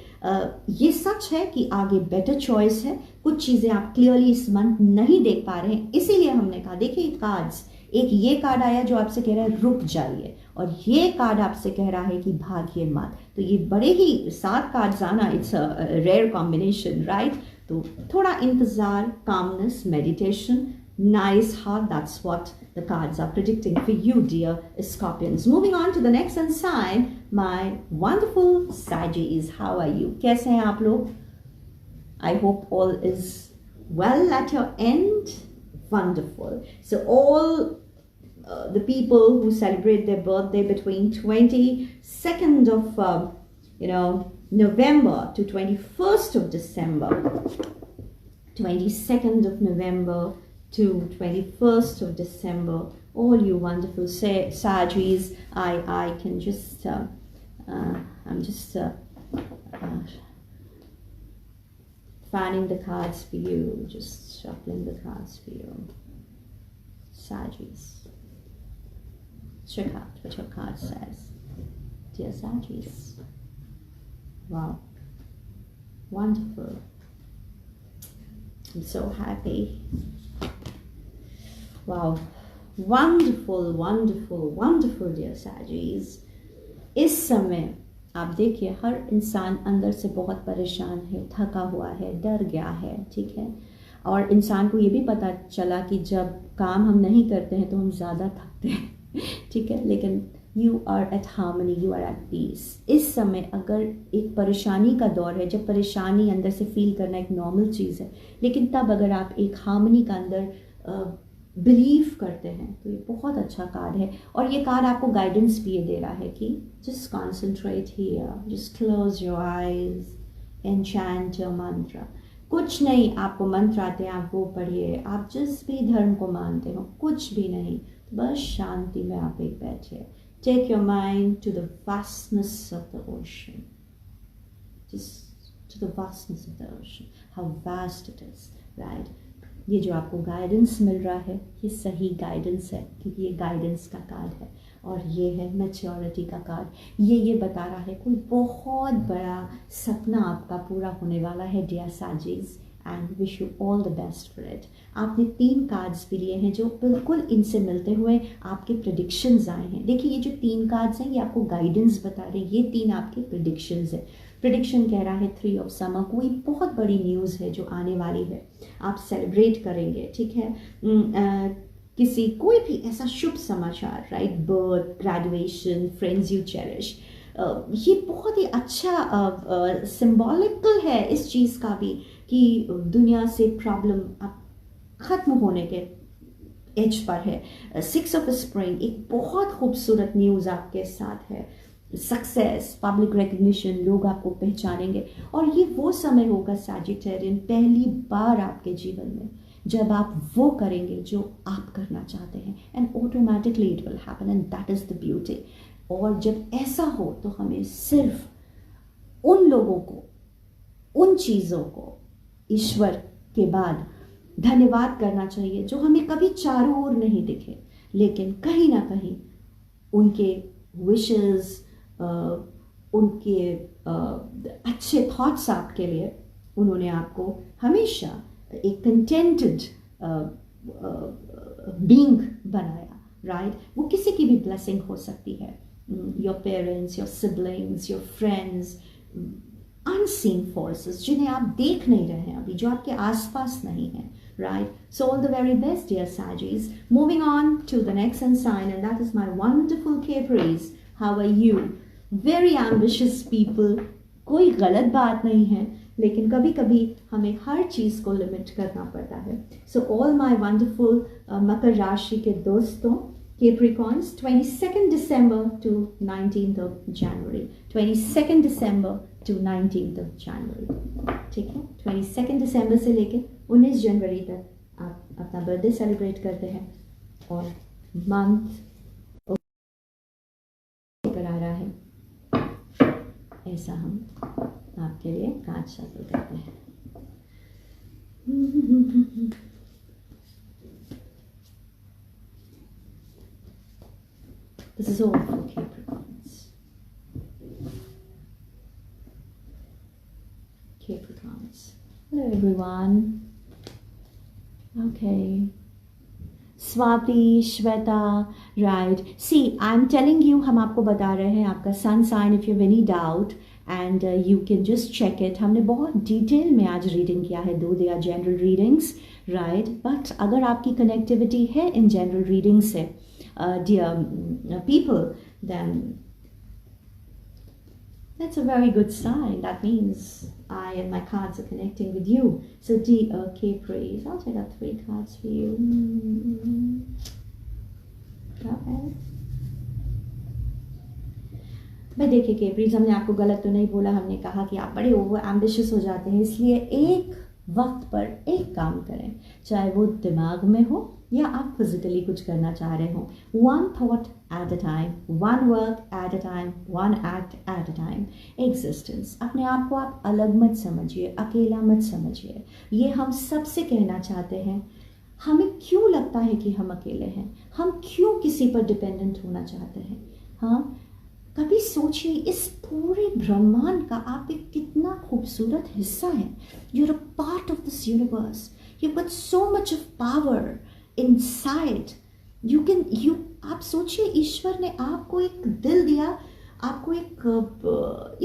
ये सच है कि आगे बेटर चॉइस है, कुछ चीज़ें आप क्लियरली इस मंथ नहीं देख पा रहे हैं, इसीलिए हमने कहा, देखिए कार्ड्स, एक ये कार्ड आया जो आपसे कह रहा है रुक जाइए, और ये कार्ड आपसे कह रहा है कि भागिए मत। तो ये बड़े ही 7 कार्ड्स आना, it's a rare combination, right. तो थोड़ा इंतजार, calmness, meditation, nice heart, that's what the cards are predicting for you, dear Scorpions. Moving on to the next sun sign, my wonderful Saggies. How are you? कैसे हैं आप लोग? I hope all is well at your end. Wonderful. So all the people who celebrate their birthday between 22nd of November to 21st of December, 22nd of November to 21st of December, all you wonderful Saggies, I can just, I'm just fanning the cards for you, just shuffling the cards for you. Saggies, check out what your card says, dear Saggies. Wow, wonderful. I'm so happy. Wow, wonderful, wonderful, wonderful, dear Saggies. इस समय आप देखिए हर इंसान अंदर से बहुत परेशान है, थका हुआ है, डर गया है, ठीक है। और इंसान को ये भी पता चला कि जब काम हम नहीं करते हैं तो हम ज़्यादा थकते हैं, ठीक है। लेकिन you are at harmony, you are at peace. इस समय अगर एक परेशानी का दौर है, जब परेशानी अंदर से फील करना एक नॉर्मल चीज़ है, लेकिन तब अगर आप एक हार्मनी का अंदर बिलीव करते हैं तो ये बहुत अच्छा कार्ड है। और ये कार्ड आपको गाइडेंस भी ये दे रहा है कि just concentrate here, just close your eyes and chant your मंत्र। कुछ नहीं, आपको मंत्र आते हैं, आप वो पढ़िए, आप जिस भी धर्म को मानते हो, कुछ भी नहीं, बस शांति में आप एक बैठिए। Take your mind to the vastness of the ocean. Just to the vastness of the ocean. How vast it is, right? ये जो आपको गाइडेंस मिल रहा है, ये सही गाइडेंस है, क्योंकि ये गाइडेंस का कार्ड है। और ये है मैच्योरिटी का कार्ड। ये बता रहा है कोई बहुत बड़ा सपना आपका पूरा होने वाला है dear Sagis, and wish you all the best for it. आपने 3 कार्ड्स भी लिए हैं जो बिल्कुल इनसे मिलते हुए आपके प्रिडिक्शंस आए हैं। देखिए ये जो 3 कार्ड्स हैं ये आपको गाइडेंस बता रहे हैं, ये 3 आपके प्रिडिक्शंस हैं। प्रिडिक्शन कह रहा है 3 ऑफ समर, कोई बहुत बड़ी न्यूज़ है जो आने वाली है, आप सेलिब्रेट करेंगे, ठीक है। किसी कोई भी ऐसा शुभ समाचार, right, birth, graduation, friends you cherish, ये बहुत ही अच्छा सिंबॉलिकल है इस चीज़ का भी कि दुनिया से प्रॉब्लम अब ख़त्म होने के एज पर है। 6 ऑफ स्प्रिंग एक बहुत खूबसूरत न्यूज़ आपके साथ है, सक्सेस, पब्लिक रिकग्निशन, लोग आपको पहचानेंगे। और ये वो समय होगा सैजिटेरियन, पहली बार आपके जीवन में जब आप वो करेंगे जो आप करना चाहते हैं, and automatically it will happen, and that is the beauty. और जब ऐसा हो तो हमें सिर्फ उन लोगों को, उन चीज़ों को ईश्वर के बाद धन्यवाद करना चाहिए जो हमें कभी चारों ओर नहीं दिखे, लेकिन कहीं ना कहीं उनके विशेस, उनके अच्छे थॉट्स आपके लिए, उन्होंने आपको हमेशा एक कंटेंटेड बीइंग बनाया, राइट। वो किसी की भी ब्लेसिंग हो सकती है, your parents, your siblings, your friends, unseen forces जिन्हें आप देख नहीं रहे हैं अभी, जो आपके आसपास नहीं है, right? So all the very best, dear Sagis. Moving on to the next sun sign, and that is my wonderful Capri's. How are you? Very ambitious people. कोई गलत बात नहीं है, लेकिन कभी कभी हमें हर चीज़ को लिमिट करना पड़ता है। So all my wonderful मकर राशि के दोस्तों, Capricorns, 22nd December to 19th of January. 22nd December to 19th of January. ठीक है, 22nd दिसंबर से लेकर 19 जनवरी तक आप अपना बर्थडे सेलिब्रेट करते हैं, और मंथ लेकर आ रहा है, ऐसा हम आपके लिए कार्ड शफल करते हैं। This is all for Capricorns. Capricorns. Hello everyone. Okay. Swati, Shweta, right. See, I'm telling you, हम आपको बता रहे हैं आपका sun sign, if you have any doubt, and you can just check it. हमने बहुत डिटेल में आज रीडिंग किया है, दो दिया जनरल रीडिंग्स, राइट। बट अगर आपकी कनेक्टिविटी है इन जनरल रीडिंग से, dear people, then that's a very good sign. That means I and my cards are connecting with you. So dear Capri's, I'll take out 3 cards for you. Okay. भाई देखिए Capri's, हमने आपको गलत तो नहीं बोला, हमने कहा कि आप बड़े ओवर एम्बिशियस हो जाते हैं, इसलिए एक वक्त पर एक काम करें, चाहे वो दिमाग में हो या आप फिजिकली कुछ करना चाह रहे हो। 1 thought at a time, 1 work at a time, 1 act at a time. Existence, अपने आप को आप अलग मत समझिए, अकेला मत समझिए। ये हम सबसे कहना चाहते हैं। हमें क्यों लगता है कि हम अकेले हैं? हम क्यों किसी पर डिपेंडेंट होना चाहते हैं? हाँ, कभी सोचिए, इस पूरे ब्रह्मांड का आप एक कितना खूबसूरत हिस्सा है। You are a part of this universe, you got so much of power inside. आप सोचिए, ईश्वर ने आपको एक दिल दिया, आपको एक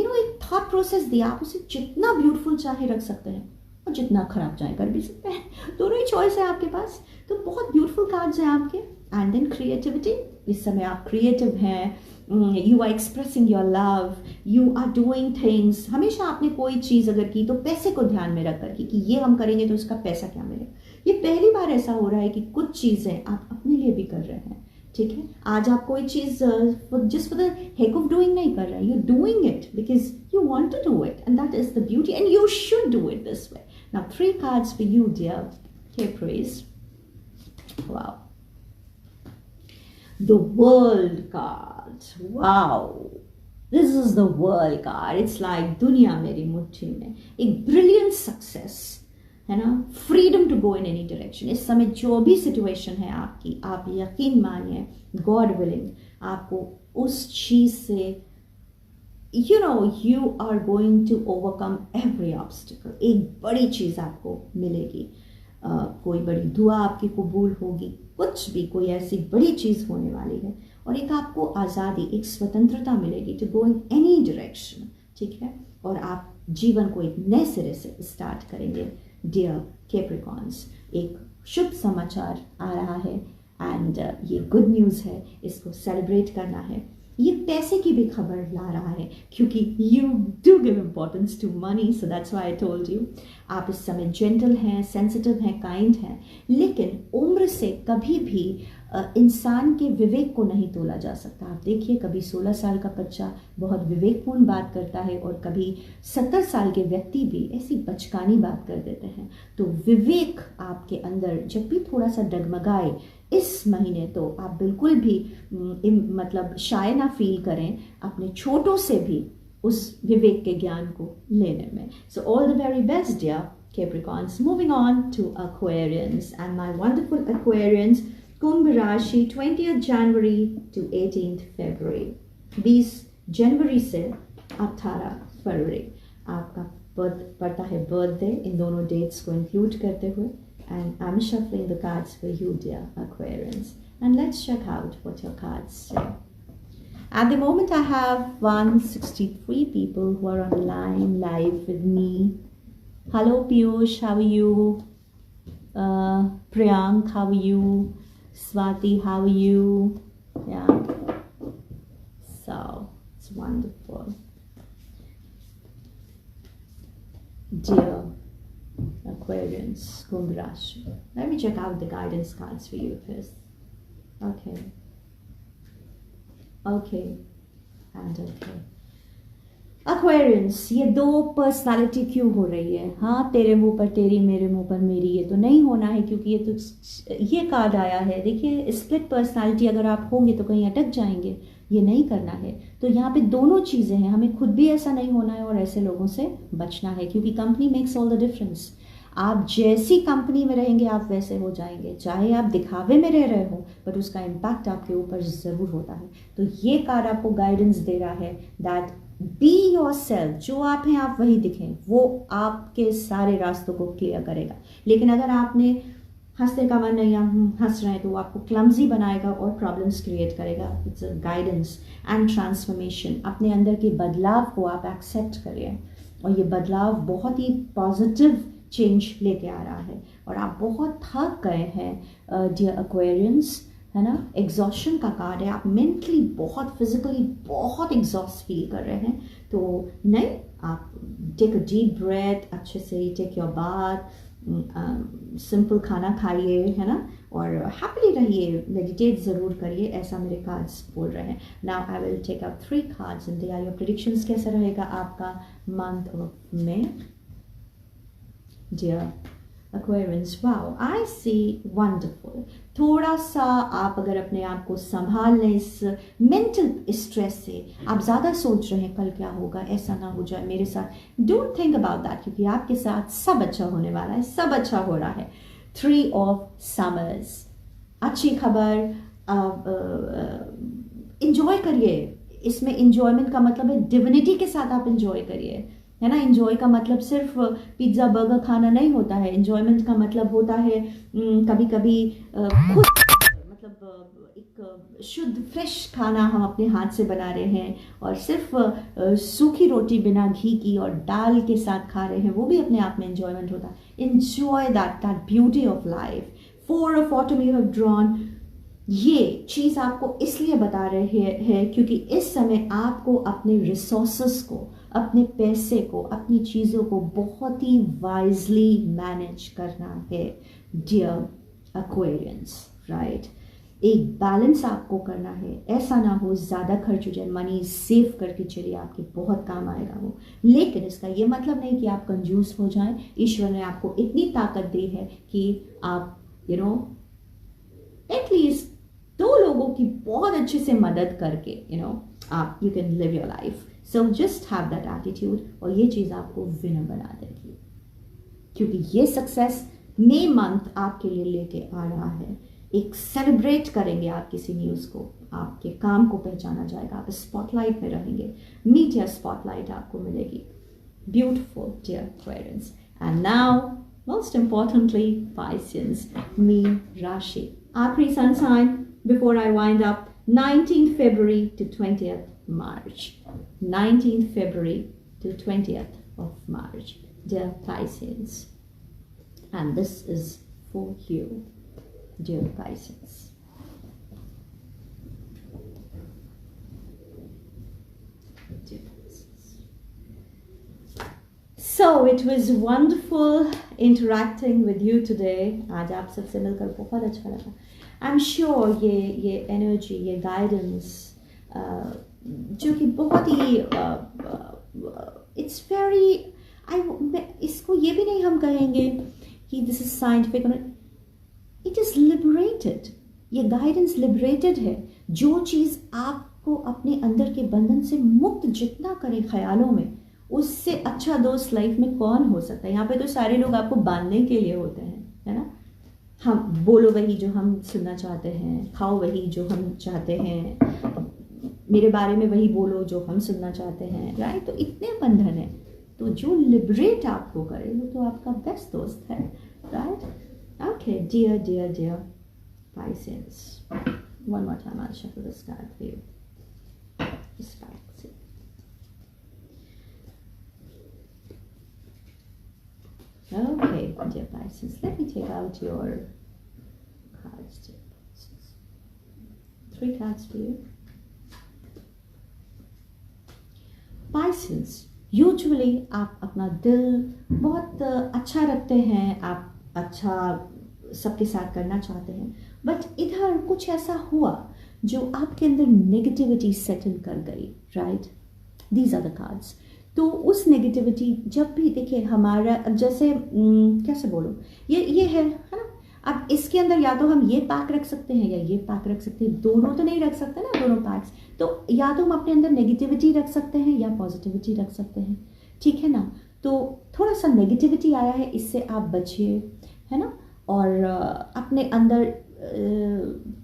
एक थॉट प्रोसेस दिया, आप उसे जितना ब्यूटीफुल चाहे रख सकते हैं और जितना खराब चाहे कर भी सकते हैं। दोनों ही चॉइस है आपके पास। तो बहुत ब्यूटीफुल कार्ड्स हैं आपके। एंड देन क्रिएटिविटी, इस समय आप क्रिएटिव हैं, you are expressing your love, you are doing things. हमेशा आपने कोई चीज़ अगर की तो पैसे को ध्यान में रख कर कि ये हम करेंगे तो इसका पैसा क्या मिलेगा। ये पहली बार ऐसा हो रहा है कि कुछ चीज़ें आप अपने लिए भी कर रहे हैं, ठीक है। आज आप कोई चीज़ just for the heck of doing नहीं कर रहे हैं, you doing it because you want to do it, and that is the beauty, and you should do it this way. Now 3 cards for you, dear Capri's. Wow. The World card. Wow. This is the World card. It's like दुनिया मेरी मुट्ठी में। एक brilliant success, है ना, freedom to go in any direction. इस समय जो भी सिचुएशन है आपकी, आप यकीन मानिए, गॉड विलिंग, आपको उस चीज़ से you are going to overcome every obstacle. एक बड़ी चीज़ आपको मिलेगी, कोई बड़ी दुआ आपकी कबूल होगी, कुछ भी कोई ऐसी बड़ी चीज़ होने वाली है, और एक आपको आज़ादी, एक स्वतंत्रता मिलेगी to go in any direction, ठीक है, और आप जीवन को एक नए सिरे से स्टार्ट करेंगे. डियर कैप्रिकॉर्न्स, एक शुभ समाचार आ रहा है एंड ये गुड न्यूज़ है, इसको सेलिब्रेट करना है. ये पैसे की भी खबर ला रहा है क्योंकि you do give importance to money, so that's why I told you. आप इस समय जेंटल हैं, सेंसिटिव हैं, काइंड हैं, लेकिन उम्र से कभी भी इंसान के विवेक को नहीं तोला जा सकता. आप देखिए, कभी 16 साल का बच्चा बहुत विवेकपूर्ण बात करता है और कभी 70 साल के व्यक्ति भी ऐसी बचकानी बात कर देते हैं. तो विवेक आपके अंदर जब भी थोड़ा सा डगमगाए इस महीने, तो आप बिल्कुल भी मतलब शाय ना फील करें अपने छोटों से भी उस विवेक के ज्ञान को लेने में. So all the very best dear Capricorns. Moving on to Aquarians, and my wonderful Aquarians, कुंभ राशि 20th January to 18th February. 20 जनवरी से 18 फरवरी आपका बर्थ पड़ता है बर्थडे, इन दोनों डेट्स को इंक्लूड करते हुए. And I'm shuffling the cards for you, dear Aquarians. And let's check out what your cards say. At the moment, I have 163 people who are on the line live with me. Hello, Piyush. How are you? Priyank, how are you? Swati, how are you? Yeah. So, it's wonderful. Dear Aquarians, Kumbh Rashi. Let me check out the guidance cards for you first. Okay. Okay. And okay. Aquarians, ये दो पर्सनालिटी क्यों हो रही है? हाँ, तेरे मुंह पर तेरी, मेरे मुंह पर मेरी. ये तो नहीं होना है क्योंकि ये कार्ड आया है. देखिए, स्प्लिट पर्सनालिटी अगर आप होंगे तो कहीं अटक जाएंगे. ये नहीं करना है. तो यहाँ पे दोनों चीज़ें हैं. हमें खुद भी ऐसा नहीं होना है और ऐसे लोगों से बचना है, क्योंकि company makes all the difference. आप जैसी कंपनी में रहेंगे आप वैसे हो जाएंगे. चाहे आप दिखावे में रह रहे हो, बट उसका इम्पैक्ट आपके ऊपर ज़रूर होता है. तो ये कार्ड आपको गाइडेंस दे रहा है दैट बी योर सेल्फ. जो आप हैं आप वही दिखें. वो आपके सारे रास्तों को क्लियर करेगा. लेकिन अगर आपने हंसने का मन नहीं, हम हंस रहे हैं, तो वो आपको क्लमजी बनाएगा और प्रॉब्लम्स क्रिएट करेगा. It's a guidance and transformation. अपने अंदर के बदलाव को आप एक्सेप्ट करिए, और ये बदलाव बहुत ही पॉजिटिव चेंज लेके आ रहा है. और आप बहुत थक गए हैं डियर एक्वेरियंस, है ना. एग्जॉशन का कार्ड है. आप मेंटली बहुत, फिजिकली बहुत एग्जॉस्ट फील कर रहे हैं. तो नहीं, आप टेक अ डीप ब्रेथ, अच्छे से टेक योर बाथ, सिंपल खाना खाइए, है ना, और हैप्पीली रहिए, मेडिटेट ज़रूर करिए. ऐसा मेरे कार्ड्स बोल रहे हैं. Now I will take out 3 cards and they are your predictions. कैसा रहेगा आपका month of May dear Aquarians? Wow, I see wonderful. थोड़ा सा आप अगर अपने आप को संभाल लें इस मेंटल स्ट्रेस से. आप ज़्यादा सोच रहे हैं कल क्या होगा, ऐसा ना हो जाए मेरे साथ. डोंट थिंक अबाउट दैट, क्योंकि आपके साथ सब अच्छा होने वाला है, सब अच्छा हो रहा है. 3 of Summers, अच्छी खबर. इंजॉय करिए. इसमें इंजॉयमेंट का मतलब है डिविनिटी के साथ आप इंजॉय करिए, है ना. एंजॉय का मतलब सिर्फ पिज्ज़ा बर्गर खाना नहीं होता है. एंजॉयमेंट का मतलब होता है कभी कभी खुद, मतलब एक शुद्ध फ्रेश खाना हम अपने हाथ से बना रहे हैं, और सिर्फ सूखी रोटी बिना घी की और दाल के साथ खा रहे हैं, वो भी अपने आप में एंजॉयमेंट होता है. Enjoy that beauty of life. 4 of Autumn you have drawn. ये चीज़ आपको इसलिए बता रहे हैं क्योंकि इस समय आपको अपने रिसोर्सेस को, अपने पैसे को, अपनी चीज़ों को बहुत ही वाइजली मैनेज करना है डियर एक्वेरियंस, राइट. एक बैलेंस आपको करना है. ऐसा ना हो ज़्यादा खर्च हो जाए. मनी सेव करके चलिए, आपके बहुत काम आएगा वो. लेकिन इसका ये मतलब नहीं कि आप कंजूस हो जाएं. ईश्वर ने आपको इतनी ताकत दी है कि आप एटलीस्ट 2 लोगों की बहुत अच्छे से मदद करके आप you can live your life. So just have that attitude, और ये चीज़ आपको विनर बना देगी, क्योंकि ये सक्सेस मई मंथ आपके लिए लेके आ रहा है. एक सेलिब्रेट करेंगे आप किसी न्यूज़ को, आपके काम को पहचाना जाएगा, आप स्पॉटलाइट में रहेंगे, मीडिया स्पॉटलाइट आपको मिलेगी. Beautiful dear Aquarians. And now, most importantly, Pisces, Meen Rashi. आखिरी sun sign before I wind up, 19th February to 20th March. 19th February to 20th of March, dear Pisces. And this is for you, dear Pisces. So it was wonderful interacting with you today. आज आप सबसे मिलकर बहुत अच्छा लगा. I'm sure ये एनर्जी, ये गाइडेंस जो कि बहुत ही इट्स वेरी, इसको ये भी नहीं हम कहेंगे कि this is scientific, it is liberated. ये गाइडेंस लिबरेटेड है. जो चीज़ आपको अपने अंदर के बंधन से मुक्त जितना करे ख्यालों में, उससे अच्छा दोस्त लाइफ में कौन हो सकता है. यहाँ पे तो सारे लोग आपको बांधने के लिए होते हैं, है ना. हम बोलो वही जो हम सुनना चाहते हैं, खाओ वही जो हम चाहते हैं, मेरे बारे में वही बोलो जो हम सुनना चाहते हैं, राइट. तो इतने बंधन है, तो जो लिबरेट आपको करे वो तो आपका बेस्ट दोस्त है, right. Okay dear dear dear Pisces, one more time I'll shuffle this card for you. Just back. Okay, dear Pisces, let me take out your cards, dear Pisces. 3 cards for you. Pisces, usually आप अपना दिल बहुत अच्छा रखते हैं, आप अच्छा सबके साथ करना चाहते हैं, बट इधर कुछ ऐसा हुआ जो आपके अंदर नेगेटिविटी सेटल कर गई, right. These are the cards. तो उस नेगेटिविटी जब भी देखिए हमारा, जैसे कैसे बोलो, ये है ना. अब इसके अंदर या तो हम ये पैक रख सकते हैं या ये पैक रख सकते हैं, दोनों तो नहीं रख सकते ना, दोनों पैक्स. तो या तो हम अपने अंदर नेगेटिविटी रख सकते हैं या पॉजिटिविटी रख सकते हैं, ठीक है ना. तो थोड़ा सा नेगेटिविटी आया है, इससे आप बचिए, है ना. और अपने अंदर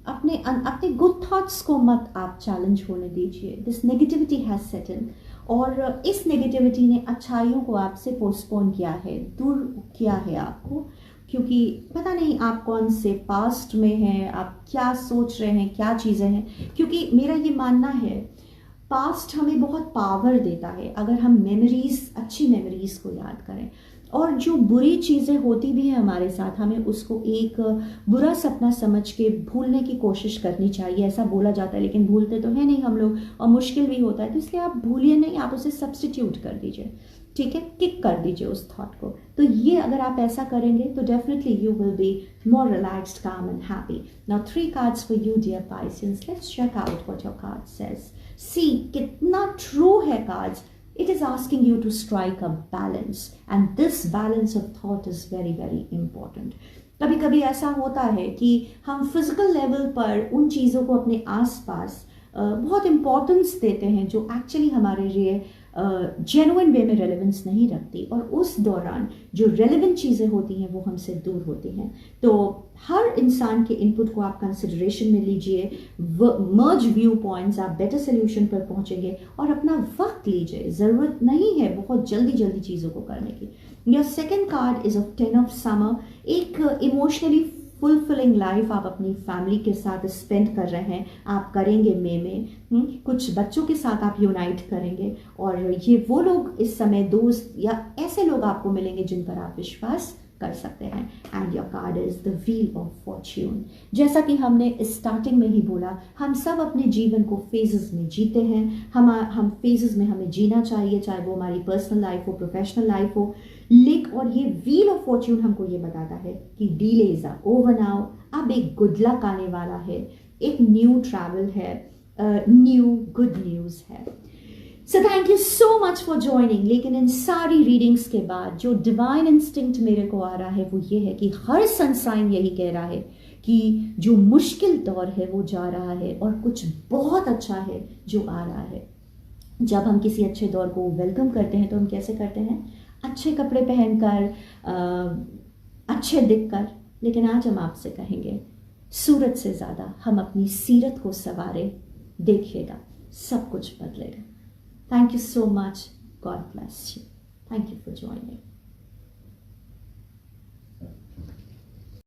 अपने गुड थॉट्स को मत आप चैलेंज होने दीजिए. दिस नेगेटिविटी हैज सेटल, और इस नेगेटिविटी ने अच्छाइयों को आपसे पोस्टपोन किया है, दूर किया है आपको, क्योंकि पता नहीं आप कौन से पास्ट में हैं, आप क्या सोच रहे हैं, क्या चीज़ें हैं. क्योंकि मेरा ये मानना है पास्ट हमें बहुत पावर देता है अगर हम मेमोरीज, अच्छी मेमोरीज को याद करें. और जो बुरी चीज़ें होती भी हैं हमारे साथ, हमें उसको एक बुरा सपना समझ के भूलने की कोशिश करनी चाहिए. ऐसा बोला जाता है, लेकिन भूलते तो है नहीं हम लोग, और मुश्किल भी होता है. तो इसलिए आप भूलिए नहीं, आप उसे सब्स्टिट्यूट कर दीजिए, ठीक है, किक कर दीजिए उस थॉट को. तो ये अगर आप ऐसा करेंगे तो definitely you will be more relaxed, calm and happy. Now 3 cards for you dear Pisces. Let's check out what your card says. See कितना ट्रू है cards. It is asking you to strike a balance, and this balance of thought is very very important. कभी कभी ऐसा होता है कि हम फिजिकल लेवल पर उन चीज़ों को अपने आसपास बहुत इम्पोर्टेंस देते हैं जो एक्चुअली हमारे लिए जेन्युइन वे में रेलेवेंस नहीं रखती, और उस दौरान जो रेलेवेंट चीज़ें होती हैं वो हमसे दूर होती हैं. तो हर इंसान के इनपुट को आप कंसिडरेशन में लीजिए, मर्ज व्यू पॉइंट्स, आप बेटर सोल्यूशन पर पहुंचेंगे, और अपना वक्त लीजिए. ज़रूरत नहीं है बहुत जल्दी जल्दी चीज़ों को करने की. Your second card is of 10 of summer. एक इमोशनली फुलफिलिंग लाइफ आप अपनी फैमिली के साथ स्पेंड कर रहे हैं, आप करेंगे मई में. कुछ बच्चों के साथ आप यूनाइट करेंगे, और ये वो लोग इस समय दोस्त या ऐसे लोग आपको मिलेंगे जिन पर आप विश्वास कर सकते हैं. And your card is the wheel of Fortune. जैसा कि हमने स्टार्टिंग में ही बोला, हम सब अपने जीवन को फेजेस में जीते हैं. हम फेजेस में हमें जीना चाहिए, चाहे वो हमारी पर्सनल लाइफ हो, प्रोफेशनल लाइफ हो. और ये व्हील ऑफ फॉर्च्यून हमको ये बताता है कि डिलेज आर ओवर नाउ. अब एक गुड लक आने वाला है, एक न्यू ट्रैवल है, न्यू गुड न्यूज़ है. So thank you so much for joining. लेकिन इन सारी रीडिंग्स के बाद जो डिवाइन इंस्टिंक्ट मेरे को आ रहा है वो ये है कि हर सनसाइन यही कह रहा है कि जो मुश्किल दौर है वो जा रहा है, और कुछ बहुत अच्छा है जो आ रहा है. जब हम किसी अच्छे दौर को वेलकम करते हैं तो हम कैसे करते हैं? अच्छे कपड़े पहनकर, अच्छे दिखकर. लेकिन आज हम आपसे कहेंगे सूरत से ज़्यादा हम अपनी सीरत को संवारें, देखिएगा सब कुछ बदलेगा। Thank you so much. God bless you. Thank you for joining.